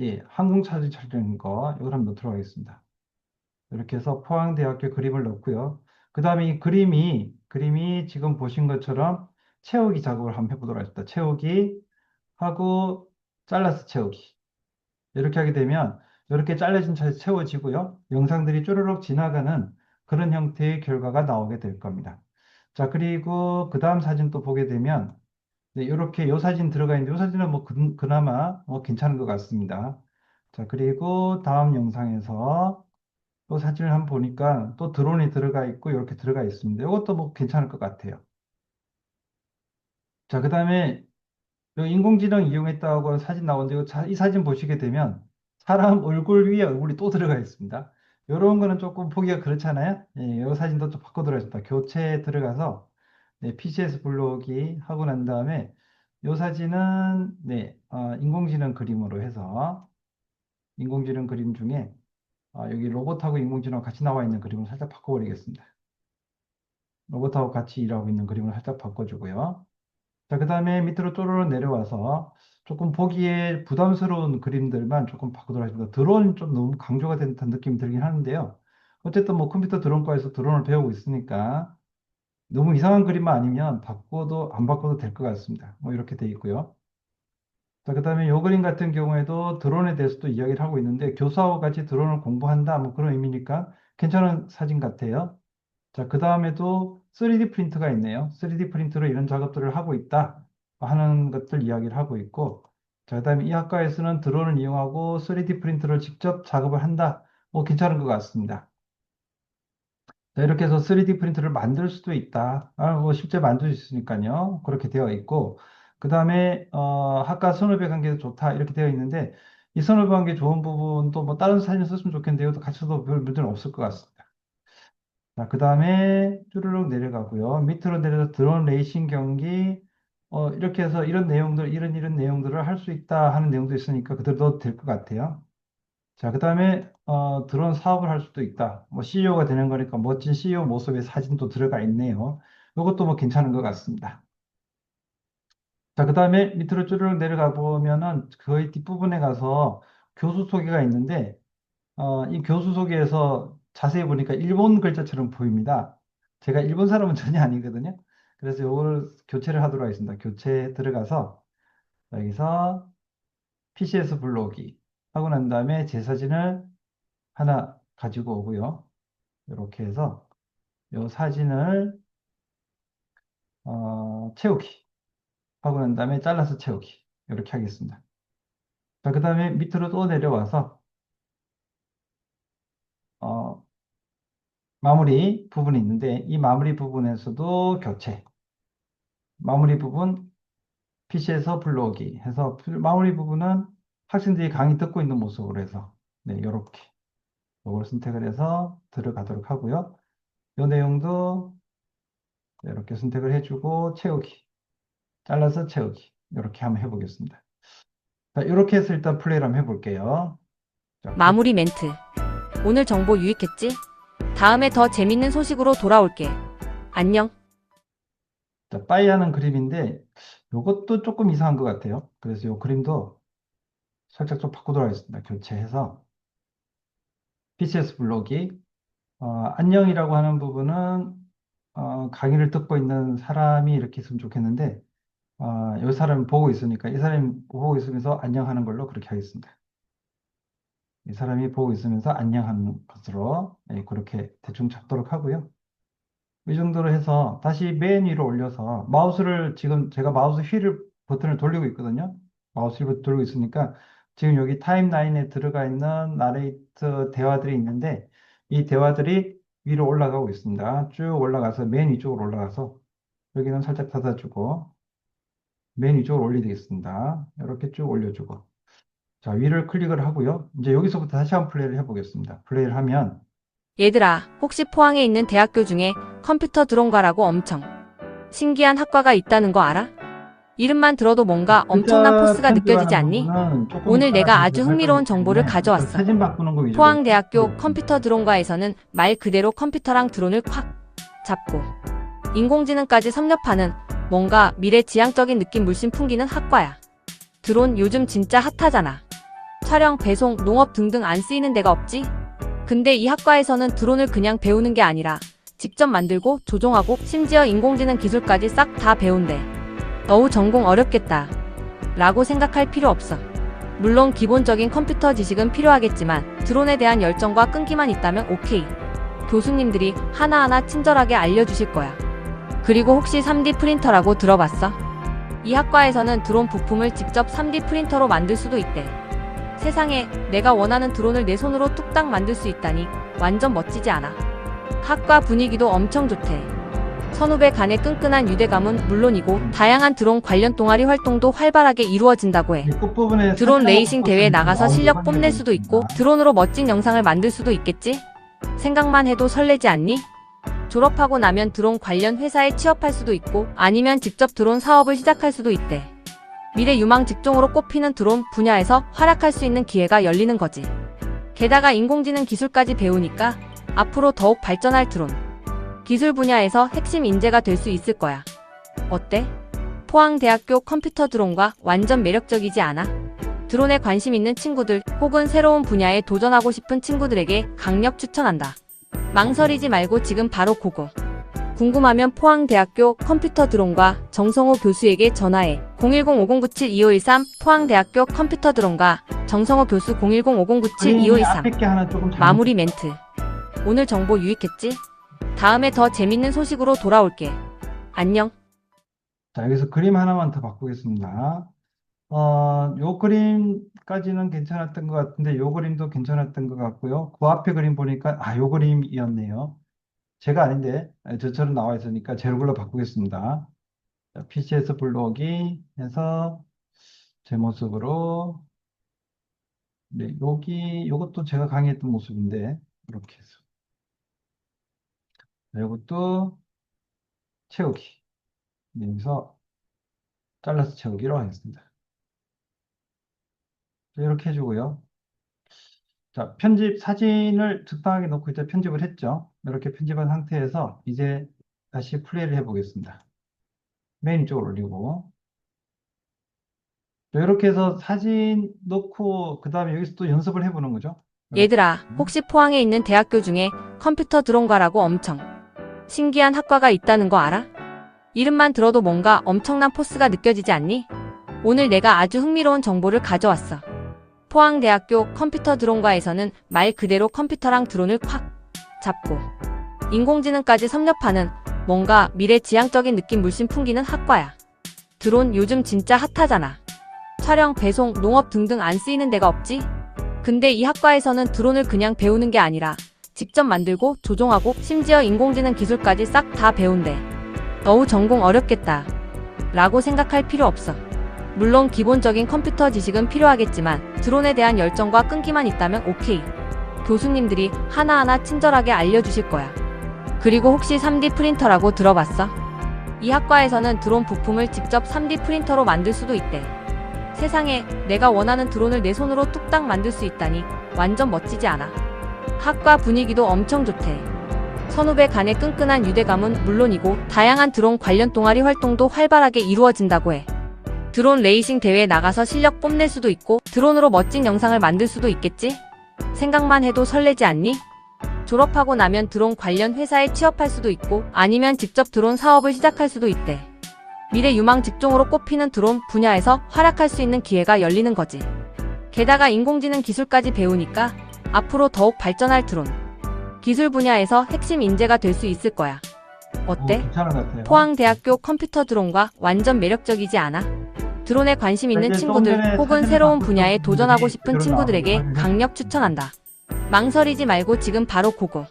예, 항공사진 촬영한 거 이걸 한번 넣도록 하겠습니다. 이렇게 해서 포항대학교 그림을 넣고요. 그 다음에 이 그림이 지금 보신 것처럼 채우기 작업을 한번 해보도록 하겠습니다. 채우기 하고 잘라서 채우기. 이렇게 하게 되면 이렇게 잘라진 차에 채워지고요. 영상들이 쭈르륵 지나가는 그런 형태의 결과가 나오게 될 겁니다. 자, 그리고 그 다음 사진 또 보게 되면 네, 이렇게 요 사진 들어가 있는데 요 사진은 뭐 그나마 뭐 괜찮은 것 같습니다. 자, 그리고 다음 영상에서 또 사진을 한번 보니까 또 드론이 들어가 있고 이렇게 들어가 있습니다. 이것도 뭐 괜찮을 것 같아요. 자, 그 다음에 인공지능 이용했다고 사진 나오는데 이 사진 보시게 되면 사람 얼굴 위에 얼굴이 또 들어가 있습니다. 이런 거는 조금 보기가 그렇잖아요. 예, 이 사진도 좀 바꿔 들어가겠습니다. 교체에 들어가서 네, PC에서 불러오기 하고 난 다음에 이 사진은 네, 인공지능 그림으로 해서 인공지능 그림 중에 여기 로봇하고 인공지능 같이 나와 있는 그림을 살짝 바꿔버리겠습니다. 로봇하고 같이 일하고 있는 그림을 살짝 바꿔주고요. 자, 그 다음에 밑으로 쪼르르 내려와서 조금 보기에 부담스러운 그림들만 조금 바꾸도록 하겠습니다. 드론 좀 너무 강조가 된 듯한 느낌이 들긴 하는데요. 어쨌든 뭐 컴퓨터 드론과에서 드론을 배우고 있으니까 너무 이상한 그림만 아니면 바꿔도 안 바꿔도 될 것 같습니다. 뭐 이렇게 돼 있고요. 자, 그 다음에 요 그림 같은 경우에도 드론에 대해서도 이야기를 하고 있는데 교수하고 같이 드론을 공부한다 뭐 그런 의미니까 괜찮은 사진 같아요. 자, 그 다음에도 3D 프린터가 있네요. 3D 프린터로 이런 작업들을 하고 있다 하는 것들 이야기를 하고 있고, 자, 그 다음에 이 학과에서는 드론을 이용하고 3D 프린터를 직접 작업을 한다. 뭐 괜찮은 것 같습니다. 자, 이렇게 해서 3D 프린터를 만들 수도 있다. 뭐 실제 만들 수 있으니까요. 그렇게 되어 있고, 그 다음에 학과 선후배 관계도 좋다. 이렇게 되어 있는데, 이 선후배 관계 좋은 부분도 뭐 다른 사진 썼으면 좋겠는데, 이것도 같이 써도 별 문제는 없을 것 같습니다. 자, 그 다음에 쭈르륵 내려가고요. 밑으로 내려서 드론 레이싱 경기, 이렇게 해서 이런 내용들을 할 수 있다 하는 내용도 있으니까 그대로 넣어도 될 것 같아요. 자, 그 다음에, 드론 사업을 할 수도 있다. 뭐, CEO가 되는 거니까 멋진 CEO 모습의 사진도 들어가 있네요. 이것도 뭐 괜찮은 것 같습니다. 자, 그 다음에 밑으로 쭈르륵 내려가 보면은 거의 뒷부분에 가서 교수 소개가 있는데, 이 교수 소개에서 자세히 보니까 일본 글자처럼 보입니다. 제가 일본 사람은 전혀 아니거든요. 그래서 이걸 교체를 하도록 하겠습니다. 교체에 들어가서 여기서 PC에서 불러오기 하고 난 다음에 제 사진을 하나 가지고 오고요. 이렇게 해서 이 사진을 채우기 하고 난 다음에 잘라서 채우기 이렇게 하겠습니다. 자, 그 다음에 밑으로 또 내려와서 어, 마무리 부분이 있는데 이 마무리 부분에서도 교체 마무리 부분 PC에서 불러오기 해서 마무리 부분은 학생들이 강의 듣고 있는 모습으로 해서 네, 이렇게 이걸 선택을 해서 들어가도록 하고요. 이 내용도 이렇게 선택을 해주고 채우기 잘라서 채우기 이렇게 한번 해보겠습니다. 자, 이렇게 해서 일단 플레이를 한번 해볼게요. 자, 마무리 멘트. 오늘 정보 유익했지? 다음에 더 재밌는 소식으로 돌아올게. 안녕. 자, 빠이하는 그림인데 이것도 조금 이상한 것 같아요. 그래서 이 그림도 살짝 좀 바꾸도록 하겠습니다. 교체해서 PCS 블록이 안녕이라고 하는 부분은 강의를 듣고 있는 사람이 이렇게 있으면 좋겠는데 이 사람이 보고 있으니까 이 사람이 보고 있으면서 안녕하는 걸로 그렇게 하겠습니다. 이 사람이 보고 있으면서 안녕하는 것으로 네, 그렇게 대충 잡도록 하고요. 이 정도로 해서 다시 맨 위로 올려서 마우스를 지금 제가 마우스 휠을 버튼을 돌리고 있거든요. 마우스 휠 버튼 돌리고 있으니까 지금 여기 타임라인에 들어가 있는 나레이트 대화들이 있는데 이 대화들이 위로 올라가고 있습니다. 쭉 올라가서 맨 위쪽으로 올라가서 여기는 살짝 닫아주고 맨 위쪽으로 올리겠습니다. 이렇게 쭉 올려주고 자, 위를 클릭을 하고요. 이제 여기서부터 다시 한번 플레이를 해보겠습니다. 플레이를 하면 얘들아, 혹시 포항에 있는 대학교 중에 컴퓨터 드론과라고 엄청 신기한 학과가 있다는 거 알아? 이름만 들어도 뭔가 엄청난 포스가 느껴지지 않니? 오늘 내가 아주 흥미로운 정보를 가져왔어. 사진 바꾸는 거 위주로 포항대학교 컴퓨터 드론과에서는 말 그대로 컴퓨터랑 드론을 콱 잡고 인공지능까지 섭렵하는 뭔가 미래지향적인 느낌 물씬 풍기는 학과야. 드론 요즘 진짜 핫하잖아. 촬영, 배송, 농업 등등 안 쓰이는 데가 없지? 근데 이 학과에서는 드론을 그냥 배우는 게 아니라 직접 만들고 조종하고 심지어 인공지능 기술까지 싹 다 배운대. 너무 전공 어렵겠다 라고 생각할 필요 없어. 물론 기본적인 컴퓨터 지식은 필요하겠지만 드론에 대한 열정과 끈기만 있다면 오케이. 교수님들이 하나하나 친절하게 알려주실 거야. 그리고 혹시 3D 프린터라고 들어봤어? 이 학과에서는 드론 부품을 직접 3D 프린터로 만들 수도 있대. 세상에, 내가 원하는 드론을 내 손으로 뚝딱 만들 수 있다니 완전 멋지지 않아? 학과 분위기도 엄청 좋대. 선후배 간의 끈끈한 유대감은 물론이고 다양한 드론 관련 동아리 활동도 활발하게 이루어진다고 해. 끝부분에 드론 살짝 레이싱 대회에 바꿨습니다. 나가서 실력 뽐낼 수도 있고 드론으로 멋진 영상을 만들 수도 있겠지? 생각만 해도 설레지 않니? 졸업하고 나면 드론 관련 회사에 취업할 수도 있고 아니면 직접 드론 사업을 시작할 수도 있대. 미래 유망 직종으로 꼽히는 드론 분야에서 활약할 수 있는 기회가 열리는 거지. 게다가 인공지능 기술까지 배우니까 앞으로 더욱 발전할 드론 기술 분야에서 핵심 인재가 될 수 있을 거야. 어때? 포항대학교 컴퓨터 드론과 완전 매력적이지 않아? 드론에 관심 있는 친구들 혹은 새로운 분야에 도전하고 싶은 친구들에게 강력 추천한다. 망설이지 말고 지금 바로 고고. 궁금하면 포항대학교 컴퓨터 드론과 정성호 교수에게 전화해. 010-5097-2513 포항대학교 컴퓨터 드론과 정성호 교수 010-5097-2513 앞에 게 하나 조금 마무리 멘트. 오늘 정보 유익했지? 다음에 더 재밌는 소식으로 돌아올게. 안녕. 자, 여기서 그림 하나만 더 바꾸겠습니다. 요 그림까지는 괜찮았던 것 같은데, 요 그림도 괜찮았던 것 같고요. 그 앞에 그림 보니까, 요 그림이었네요. 제가 아닌데, 저처럼 나와 있으니까 제 얼굴로 바꾸겠습니다. 자, PC에서 불러오기 해서 제 모습으로, 네, 요것도 제가 강의했던 모습인데, 이렇게 해서. 요것도 채우기. 네, 여기서 잘라서 채우기로 하겠습니다. 이렇게 해주고요. 자, 편집 사진을 적당하게 놓고 이제 편집을 했죠. 이렇게 편집한 상태에서 이제 다시 플레이를 해보겠습니다. 메인 쪽으로 올리고. 이렇게 해서 사진 넣고 그 다음에 여기서 또 연습을 해보는 거죠. 얘들아, 혹시 포항에 있는 대학교 중에 컴퓨터 드론과라고 엄청 신기한 학과가 있다는 거 알아? 이름만 들어도 뭔가 엄청난 포스가 느껴지지 않니? 오늘 내가 아주 흥미로운 정보를 가져왔어. 포항대학교 컴퓨터 드론과에서는 말 그대로 컴퓨터랑 드론을 콱 잡고 인공지능까지 섭렵하는 뭔가 미래지향적인 느낌 물씬 풍기는 학과야. 드론 요즘 진짜 핫하잖아. 촬영, 배송, 농업 등등 안 쓰이는 데가 없지? 근데 이 학과에서는 드론을 그냥 배우는 게 아니라 직접 만들고 조종하고 심지어 인공지능 기술까지 싹 다 배운대. 너무 전공 어렵겠다 라고 생각할 필요 없어. 물론 기본적인 컴퓨터 지식은 필요하겠지만 드론에 대한 열정과 끈기만 있다면 오케이. 교수님들이 하나하나 친절하게 알려주실 거야. 그리고 혹시 3D 프린터라고 들어봤어? 이 학과에서는 드론 부품을 직접 3D 프린터로 만들 수도 있대. 세상에, 내가 원하는 드론을 내 손으로 뚝딱 만들 수 있다니 완전 멋지지 않아? 학과 분위기도 엄청 좋대. 선후배 간의 끈끈한 유대감은 물론이고 다양한 드론 관련 동아리 활동도 활발하게 이루어진다고 해. 드론 레이싱 대회에 나가서 실력 뽐낼 수도 있고 드론으로 멋진 영상을 만들 수도 있겠지? 생각만 해도 설레지 않니? 졸업하고 나면 드론 관련 회사에 취업할 수도 있고 아니면 직접 드론 사업을 시작할 수도 있대. 미래 유망 직종으로 꼽히는 드론 분야에서 활약할 수 있는 기회가 열리는 거지. 게다가 인공지능 기술까지 배우니까 앞으로 더욱 발전할 드론 기술 분야에서 핵심 인재가 될 수 있을 거야. 어때? 괜찮은 것 같아요. 포항대학교 컴퓨터 드론과 완전 매력적이지 않아? 드론에 관심 있는 이제 친구들 좀 전에 혹은 사진을 새로운 바꾸신 분야에 분들이 도전하고 싶은 이런 친구들에게 나오고 강력 추천한다. 망설이지 말고 지금 바로 고고.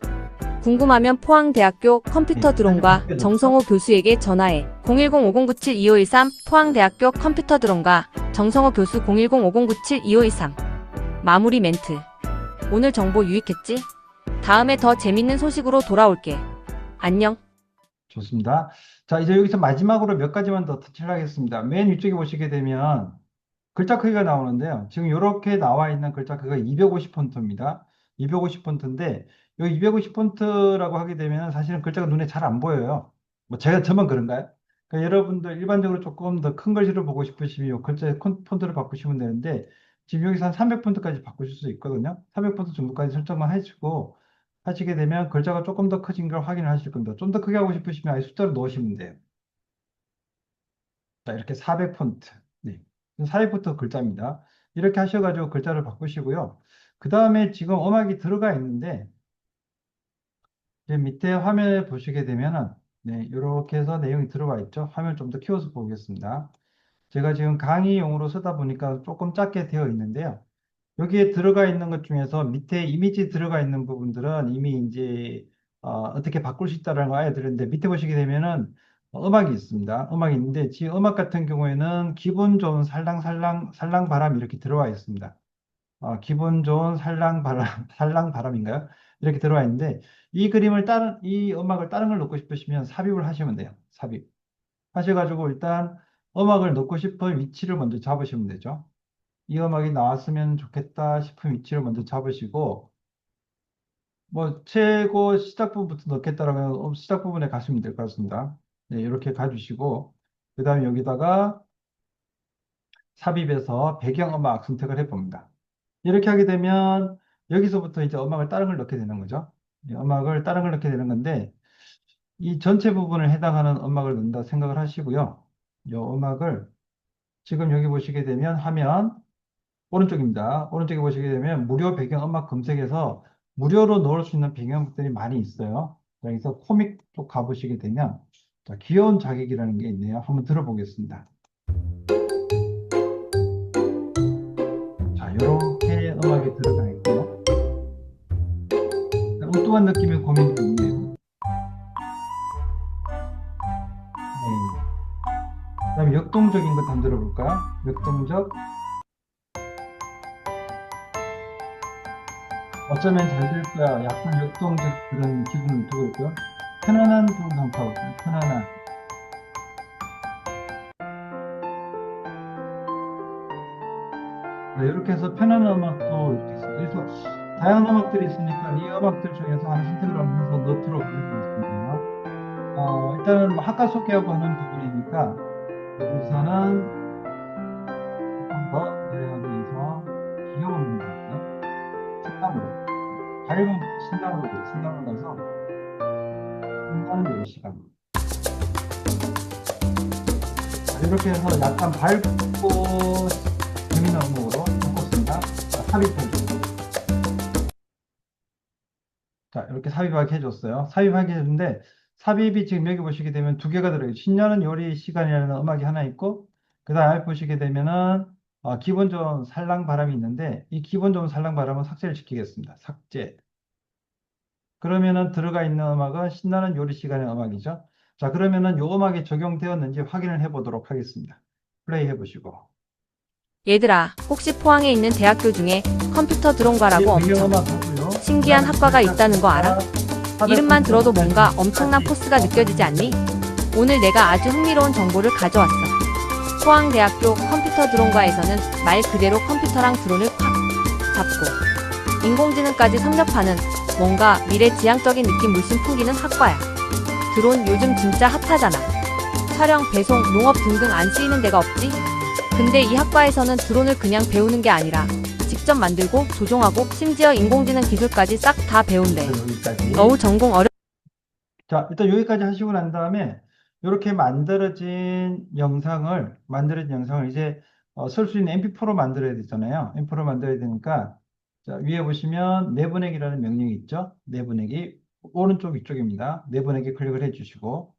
궁금하면 포항대학교 컴퓨터 드론과 정성호 교수에게 전화해. 010-5097-2513 포항대학교 컴퓨터 드론과 정성호 교수 010-5097-2523. 마무리 멘트. 오늘 정보 유익했지? 다음에 더 재밌는 소식으로 돌아올게. 안녕. 좋습니다. 자, 이제 여기서 마지막으로 몇 가지만 더 터치를 하겠습니다. 맨 위쪽에 보시게 되면 글자 크기가 나오는데요. 지금 이렇게 나와 있는 글자 크기가 250폰트입니다. 250폰트인데 이 250폰트라고 하게 되면 사실은 글자가 눈에 잘 안 보여요. 뭐 저만 그런가요? 그러니까 여러분들 일반적으로 조금 더 큰 글씨를 보고 싶으시면 이 글자의 폰트를 바꾸시면 되는데 지금 여기서 한 300폰트까지 바꾸실 수 있거든요. 300폰트 정도까지 설정만 하시고 하시게 되면 글자가 조금 더 커진 걸 확인을 하실 겁니다. 좀 더 크게 하고 싶으시면 아예 숫자로 넣으시면 돼요. 자, 이렇게 400폰트. 네. 400폰트 글자입니다. 이렇게 하셔가지고 글자를 바꾸시고요. 그 다음에 지금 음악이 들어가 있는데, 이제 밑에 화면에 보시게 되면은, 네, 이렇게 해서 내용이 들어가 있죠. 화면 좀 더 키워서 보겠습니다. 제가 지금 강의용으로 쓰다 보니까 조금 작게 되어 있는데요. 여기에 들어가 있는 것 중에서 밑에 이미지 들어가 있는 부분들은 이미 이제 떻게 바꿀 수 있다는 거 알려드렸는데 밑에 보시게 되면은 음악이 있습니다. 음악이 있는데 지금 음악 같은 경우에는 기분 좋은 살랑바람 이렇게 들어와 있습니다. 기분 좋은 살랑바람 살랑바람인가요? 이렇게 들어와 있는데 이 음악을 다른 걸 넣고 싶으시면 삽입을 하시면 돼요. 삽입 하셔가지고 일단 음악을 넣고 싶은 위치를 먼저 잡으시면 되죠. 이 음악이 나왔으면 좋겠다 싶은 위치를 먼저 잡으시고, 뭐, 최고 시작 부분부터 넣겠다라면 시작 부분에 가시면 될 것 같습니다. 네, 이렇게 가주시고, 그 다음에 여기다가 삽입해서 배경음악 선택을 해봅니다. 이렇게 하게 되면 여기서부터 이제 음악을 다른 걸 넣게 되는 거죠. 음악을 다른 걸 넣게 되는 건데, 이 전체 부분을 해당하는 음악을 넣는다 생각을 하시고요. 이 음악을 지금 여기 보시게 되면 화면, 오른쪽입니다. 오른쪽에 보시게 되면 무료 배경음악 검색에서 무료로 넣을 수 있는 배경음악들이 많이 있어요. 여기서 코믹 쪽 가보시게 되면 자, 귀여운 자객이라는 게 있네요. 한번 들어보겠습니다. 자, 이렇게 음악이 들어가 있고요. 엉뚱한 느낌의 고민도 있네요. 네. 그다음에 역동적인 것 한번 들어볼까요? 역동적. 어쩌면 잘 될 거야. 약간 역동적 그런 기분을 두고 있고요. 편안한 동상파, 편안한. 네, 이렇게 해서 편안한 음악도 이렇게 있어요. 그래서 다양한 음악들이 있으니까 이 음악들 중에서 하나 선택을 하면서 넣도록 하겠습니다. 일단은 뭐 학과 소개하고 하는 부분이니까 우선은 조금 더 내려가면서 귀여운 음악이요. 신나무로. 밝은 신나무로 가서 신나는 10시간. 이렇게 해서 약간 밝고 재미있는 음악으로 바꿨습니다. 자, 삽입해주고. 자, 이렇게 삽입하게 해줬어요. 삽입하게 해줬는데, 삽입이 지금 여기 보시게 되면 두 개가 들어요. 신년은 요리 시간이라는 음악이 하나 있고, 그 다음에 보시게 되면은, 기본 좋은 살랑바람이 있는데, 이 기본 좋은 살랑바람은 삭제를 시키겠습니다. 삭제. 그러면은 들어가 있는 음악은 신나는 요리 시간의 음악이죠. 자, 그러면은 요 음악이 적용되었는지 확인을 해보도록 하겠습니다. 플레이 해보시고. 얘들아, 혹시 포항에 있는 대학교 중에 컴퓨터 드론과라고 엄청 신기한 학과가 있다는 거 알아? 이름만 들어도 뭔가 엄청난 포스가 느껴지지 않니? 오늘 내가 아주 흥미로운 정보를 가져왔어. 포항대학교 컴퓨터 드론과에서는 말 그대로 컴퓨터랑 드론을 콱 잡고 인공지능까지 섭렵하는 뭔가 미래지향적인 느낌 물씬 풍기는 학과야. 드론 요즘 진짜 핫하잖아. 촬영, 배송, 농업 등등 안 쓰이는 데가 없지? 근데 이 학과에서는 드론을 그냥 배우는 게 아니라 직접 만들고 조종하고 심지어 인공지능 기술까지 싹 다 배운대. 어우, 전공 어렵. 자, 일단 여기까지 하시고 난 다음에 이렇게 만들어진 영상을 이제 쓸 수 있는 MP4로 만들어야 되잖아요. MP4로 만들어야 되니까 자, 위에 보시면 내보내기라는 명령이 있죠. 내보내기 오른쪽 위쪽입니다. 내보내기 클릭을 해주시고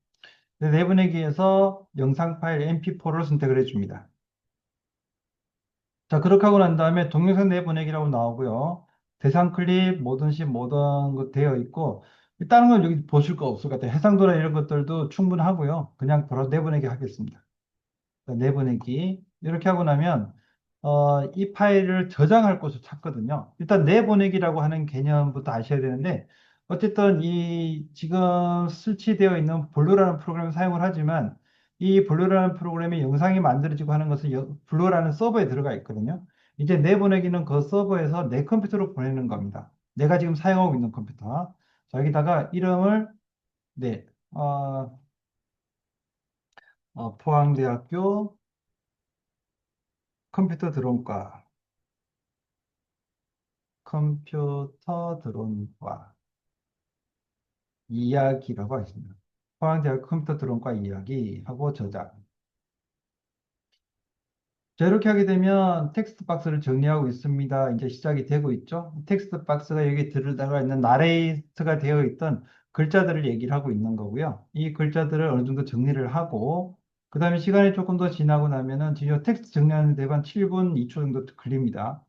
내보내기에서 영상 파일 MP4를 선택을 해줍니다. 자, 그렇게 하고 난 다음에 동영상 내보내기라고 나오고요. 대상 클립, 모든 시, 모든 것 되어 있고, 다른 건 여기 보실 거 없을 것 같아요. 해상도나 이런 것들도 충분하고요. 그냥 바로 내보내기 하겠습니다. 내보내기. 이렇게 하고 나면, 이 파일을 저장할 곳을 찾거든요. 일단 내보내기라고 하는 개념부터 아셔야 되는데, 어쨌든 이 지금 설치되어 있는 블루라는 프로그램을 사용을 하지만, 이 블루라는 프로그램이 영상이 만들어지고 하는 것은 블루라는 서버에 들어가 있거든요. 이제 내보내기는 그 서버에서 내 컴퓨터로 보내는 겁니다. 내가 지금 사용하고 있는 컴퓨터. 자, 여기다가 이름을, 네, 포항대학교 컴퓨터 드론과, 컴퓨터 드론과 이야기라고 하겠습니다. 포항대학교 컴퓨터 드론과 이야기하고 저장. 자, 이렇게 하게 되면 텍스트 박스를 정리하고 있습니다. 이제 시작이 되고 있죠. 텍스트 박스가 여기 들어가 있는 나레이트가 되어 있던 글자들을 얘기를 하고 있는 거고요. 이 글자들을 어느 정도 정리를 하고, 그 다음에 시간이 조금 더 지나고 나면은 지금 텍스트 정리하는 데가 한 7분 2초 정도 걸립니다.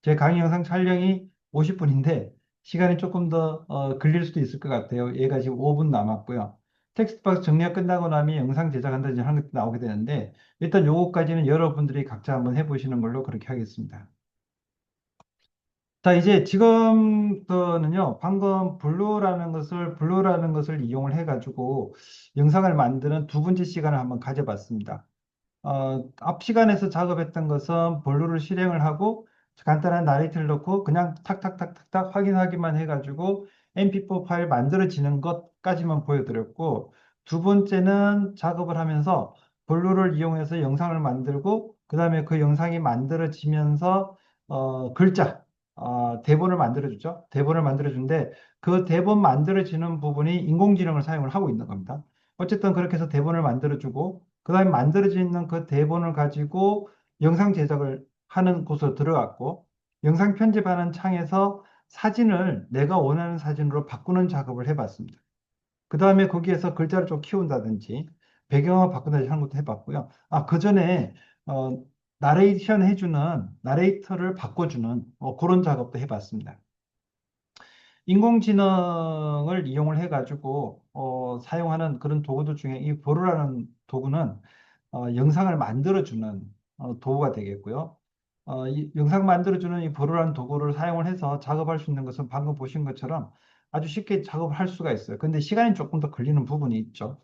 제 강의 영상 촬영이 50분인데 시간이 조금 더 걸릴 수도 있을 것 같아요. 얘가 지금 5분 남았고요. 텍스트 박스 정리가 끝나고 나면 영상 제작한다 이제 하는 것도 나오게 되는데, 일단 요거까지는 여러분들이 각자 한번 해보시는 걸로 그렇게 하겠습니다. 자, 이제 지금부터는요, 방금 블루라는 것을 이용을 해가지고 영상을 만드는 두 번째 시간을 한번 가져봤습니다. 앞 시간에서 작업했던 것은 블루를 실행을 하고 간단한 나레이트를 넣고 그냥 탁탁탁탁탁 확인하기만 해가지고 MP4 파일 만들어지는 것까지만 보여드렸고, 두 번째는 작업을 하면서 블루를 이용해서 영상을 만들고 그 다음에 그 영상이 만들어지면서 글자, 대본을 만들어주죠. 대본을 만들어주는데 그 대본 만들어지는 부분이 인공지능을 사용을 하고 있는 겁니다. 어쨌든 그렇게 해서 대본을 만들어주고 그 다음에 만들어져 있는 그 대본을 가지고 영상 제작을 하는 곳으로 들어갔고, 영상 편집하는 창에서 사진을 내가 원하는 사진으로 바꾸는 작업을 해봤습니다. 그 다음에 거기에서 글자를 좀 키운다든지 배경을 바꾼다든지 하는 것도 해봤고요. 그 전에 어, 나레이션 해주는 나레이터를 바꿔주는 그런 작업도 해봤습니다. 인공지능을 이용을 해가지고 사용하는 그런 도구들 중에 이 보루라는 도구는 영상을 만들어주는 도구가 되겠고요. 이 영상 만들어주는 이 보루라는 도구를 사용을 해서 작업할 수 있는 것은 방금 보신 것처럼 아주 쉽게 작업을 할 수가 있어요. 근데 시간이 조금 더 걸리는 부분이 있죠.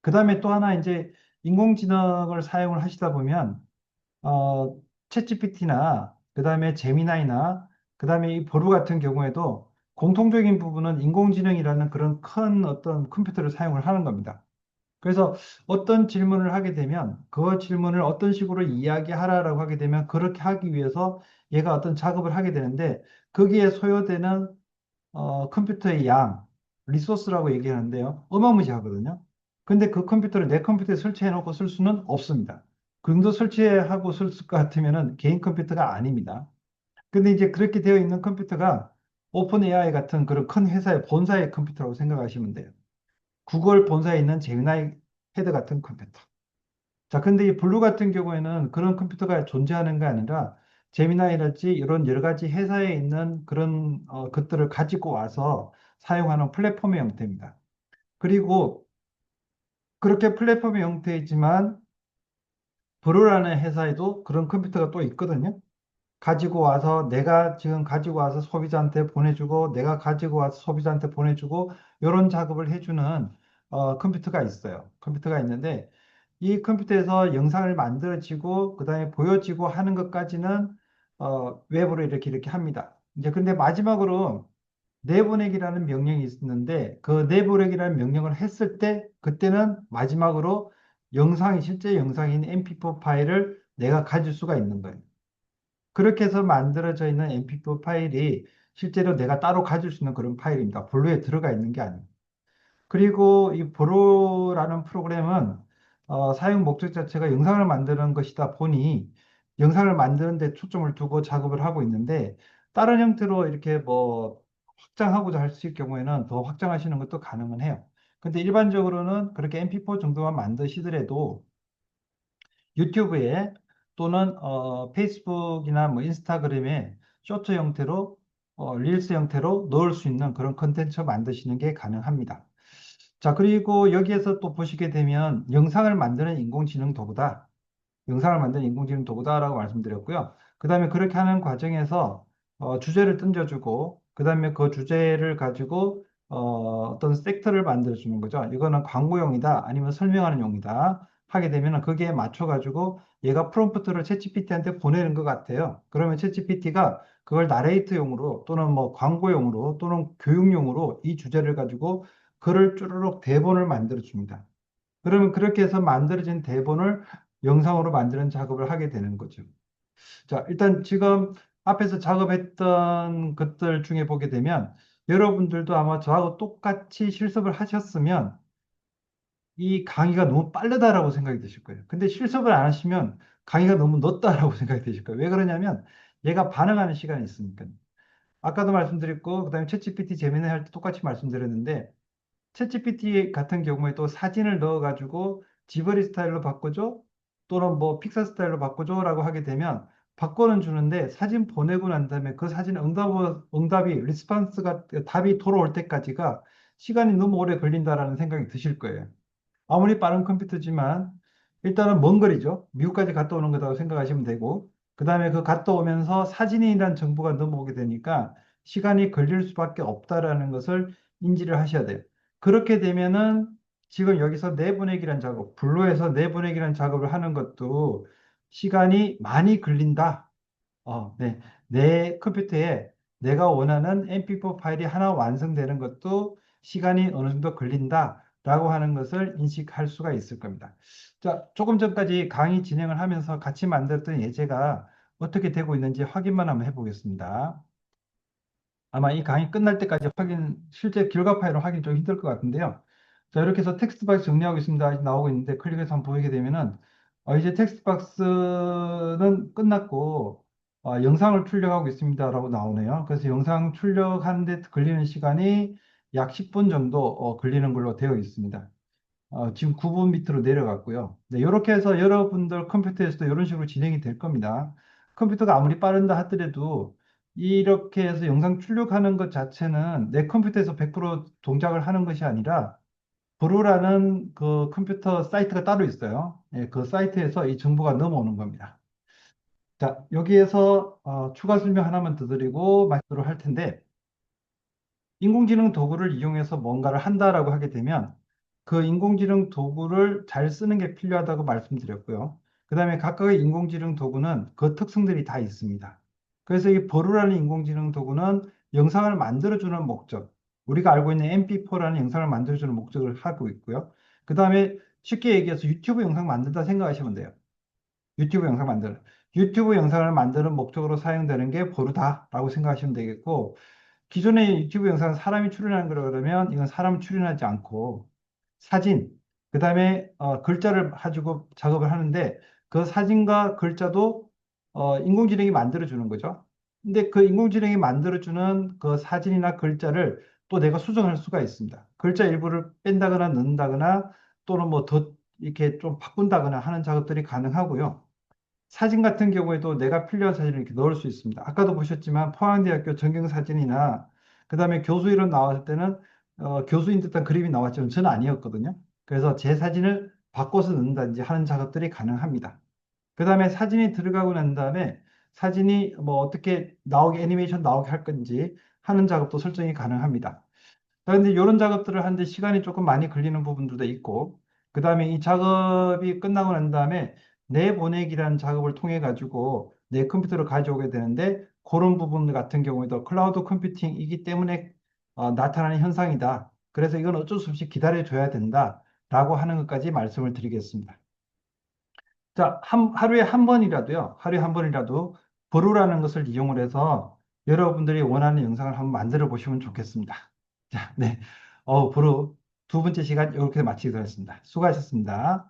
그 다음에 또 하나 이제 인공지능을 사용을 하시다 보면 챗GPT나 그다음에 제미나이나 그다음에 이 보루 같은 경우에도 공통적인 부분은 인공지능이라는 그런 큰 어떤 컴퓨터를 사용을 하는 겁니다. 그래서 어떤 질문을 하게 되면 그 질문을 어떤 식으로 이야기하라라고 하게 되면 그렇게 하기 위해서 얘가 어떤 작업을 하게 되는데, 거기에 소요되는 컴퓨터의 양, 리소스라고 얘기하는데요. 어마무시하거든요. 근데 그 컴퓨터를 내 컴퓨터에 설치해 놓고 쓸 수는 없습니다. 그 정도 설치하고 쓸 것 같으면 개인 컴퓨터가 아닙니다. 근데 이제 그렇게 되어 있는 컴퓨터가 오픈 AI 같은 그런 큰 회사의 본사의 컴퓨터라고 생각하시면 돼요. 구글 본사에 있는 제미나이 헤드 같은 컴퓨터. 자, 근데 이 블루 같은 경우에는 그런 컴퓨터가 존재하는 게 아니라 제미나이랄지 이런 여러 가지 회사에 있는 그런 것들을 가지고 와서 사용하는 플랫폼의 형태입니다. 그리고 그렇게 플랫폼의 형태이지만 블루라는 회사에도 그런 컴퓨터가 또 있거든요. 가지고 와서 내가 지금 가지고 와서 소비자한테 보내주고 내가 가지고 와서 소비자한테 보내주고 이런 작업을 해주는 컴퓨터가 있어요. 컴퓨터가 있는데 이 컴퓨터에서 영상을 만들어지고 그다음에 보여지고 하는 것까지는 외부로 이렇게 합니다. 이제 근데 마지막으로 내보내기라는 명령이 있는데 그 내보내기라는 명령을 했을 때 그때는 마지막으로 영상이 실제 영상인 MP4 파일을 내가 가질 수가 있는 거예요. 그렇게 해서 만들어져 있는 MP4 파일이 실제로 내가 따로 가질 수 있는 그런 파일입니다. 블루에 들어가 있는 게 아니에요. 그리고 이 브로라는 프로그램은 사용 목적 자체가 영상을 만드는 것이다 보니 영상을 만드는 데 초점을 두고 작업을 하고 있는데, 다른 형태로 이렇게 뭐 확장하고자 할 수 있을 경우에는 더 확장하시는 것도 가능은 해요. 근데 일반적으로는 그렇게 MP4 정도만 만드시더라도 유튜브에 또는 페이스북이나 뭐 인스타그램에 쇼트 형태로 릴스 형태로 넣을 수 있는 그런 컨텐츠 만드시는 게 가능합니다. 자, 그리고 여기에서 또 보시게 되면 영상을 만드는 인공지능 도구다. 영상을 만드는 인공지능 도구다라고 말씀드렸고요. 그 다음에 그렇게 하는 과정에서 주제를 던져주고, 그 다음에 그 주제를 가지고 어떤 섹터를 만들어주는 거죠. 이거는 광고용이다, 아니면 설명하는 용이다 하게 되면 거기에 맞춰가지고 얘가 프롬프트를 챗GPT한테 보내는 것 같아요. 그러면 챗GPT가 그걸 나레이트용으로 또는 뭐 광고용으로 또는 교육용으로 이 주제를 가지고 글을 쭈르륵 대본을 만들어 줍니다. 그러면 그렇게 해서 만들어진 대본을 영상으로 만드는 작업을 하게 되는 거죠. 자, 일단 지금 앞에서 작업했던 것들 중에 보게 되면 여러분들도 아마 저하고 똑같이 실습을 하셨으면 이 강의가 너무 빠르다라고 생각이 드실 거예요. 근데 실습을 안 하시면 강의가 너무 늦다라고 생각이 드실 거예요. 왜 그러냐면 얘가 반응하는 시간이 있으니까. 아까도 말씀드렸고, 그다음에 챗GPT 제미나이 할 때 똑같이 말씀드렸는데 챗GPT 같은 경우에 또 사진을 넣어가지고 지브리 스타일로 바꿔줘 또는 뭐 픽사 스타일로 바꿔줘라고 하게 되면 바꿔는 주는데 사진 보내고 난 다음에 그 사진 응답이 리스판스가 답이 돌아올 때까지가 시간이 너무 오래 걸린다라는 생각이 드실 거예요. 아무리 빠른 컴퓨터지만 일단은 먼 거리죠. 미국까지 갔다 오는 거라고 생각하시면 되고, 그 다음에 그 갔다 오면서 사진이라는 정보가 넘어오게 되니까 시간이 걸릴 수밖에 없다라는 것을 인지를 하셔야 돼요. 그렇게 되면은 지금 여기서 내보내기란 작업, 블루에서 내보내기란 작업을 하는 것도 시간이 많이 걸린다. 네. 내 컴퓨터에 내가 원하는 MP4 파일이 하나 완성되는 것도 시간이 어느 정도 걸린다라고 하는 것을 인식할 수가 있을 겁니다. 자, 조금 전까지 강의 진행을 하면서 같이 만들었던 예제가 어떻게 되고 있는지 확인만 한번 해보겠습니다. 아마 이 강의 끝날 때까지 실제 결과 파일을 확인 좀 힘들 것 같은데요. 자, 이렇게 해서 텍스트 박스 정리하고 있습니다. 아직 나오고 있는데 클릭해서 한번 보이게 되면은 이제 텍스트 박스는 끝났고 영상을 출력하고 있습니다라고 나오네요. 그래서 영상 출력하는데 걸리는 시간이 약 10분 정도 걸리는 걸로 되어 있습니다. 지금 9분 밑으로 내려갔고요. 네, 이렇게 해서 여러분들 컴퓨터에서도 이런 식으로 진행이 될 겁니다. 컴퓨터가 아무리 빠른다 하더라도 이렇게 해서 영상 출력하는 것 자체는 내 컴퓨터에서 100% 동작을 하는 것이 아니라 브루라는 그 컴퓨터 사이트가 따로 있어요. 예, 그 사이트에서 이 정보가 넘어오는 겁니다. 자, 여기에서 추가 설명 하나만 더 드리고 마치도록 할 텐데, 인공지능 도구를 이용해서 뭔가를 한다라고 하게 되면 그 인공지능 도구를 잘 쓰는 게 필요하다고 말씀드렸고요. 그 다음에 각각의 인공지능 도구는 그 특성들이 다 있습니다. 그래서 이 버루라는 인공지능 도구는 영상을 만들어주는 목적, 우리가 알고 있는 MP4라는 영상을 만들어주는 목적을 하고 있고요. 그 다음에 쉽게 얘기해서 유튜브 영상 만든다 생각하시면 돼요. 유튜브 영상 만드는. 유튜브 영상을 만드는 목적으로 사용되는 게 버루다라고 생각하시면 되겠고, 기존의 유튜브 영상 사람이 출연하는 거라 그러면 이건 사람이 출연하지 않고 사진, 그 다음에 글자를 가지고 작업을 하는데 그 사진과 글자도 인공지능이 만들어주는 거죠. 근데 그 인공지능이 만들어주는 그 사진이나 글자를 또 내가 수정할 수가 있습니다. 글자 일부를 뺀다거나 넣는다거나 또는 뭐 더 이렇게 좀 바꾼다거나 하는 작업들이 가능하고요. 사진 같은 경우에도 내가 필요한 사진을 이렇게 넣을 수 있습니다. 아까도 보셨지만 포항대학교 전경사진이나 그다음에 교수 이름 나왔을 때는 교수인 듯한 그림이 나왔지만 저는 아니었거든요. 그래서 제 사진을 바꿔서 넣는다든지 하는 작업들이 가능합니다. 그다음에 사진이 들어가고 난 다음에 사진이 뭐 어떻게 나오게 애니메이션 나오게 할 건지 하는 작업도 설정이 가능합니다. 그런데 이런 작업들을 하는데 시간이 조금 많이 걸리는 부분들도 있고, 그 다음에 이 작업이 끝나고 난 다음에 내보내기라는 작업을 통해 가지고 내 컴퓨터를 가져오게 되는데, 그런 부분 같은 경우에도 클라우드 컴퓨팅이기 때문에 나타나는 현상이다. 그래서 이건 어쩔 수 없이 기다려줘야 된다라고 하는 것까지 말씀을 드리겠습니다. 자, 하루에 한 번이라도요, 하루에 한 번이라도 버루라는 것을 이용을 해서 여러분들이 원하는 영상을 한번 만들어 보시면 좋겠습니다. 자, 네. 버루 두 번째 시간 이렇게 마치도록 하겠습니다. 수고하셨습니다.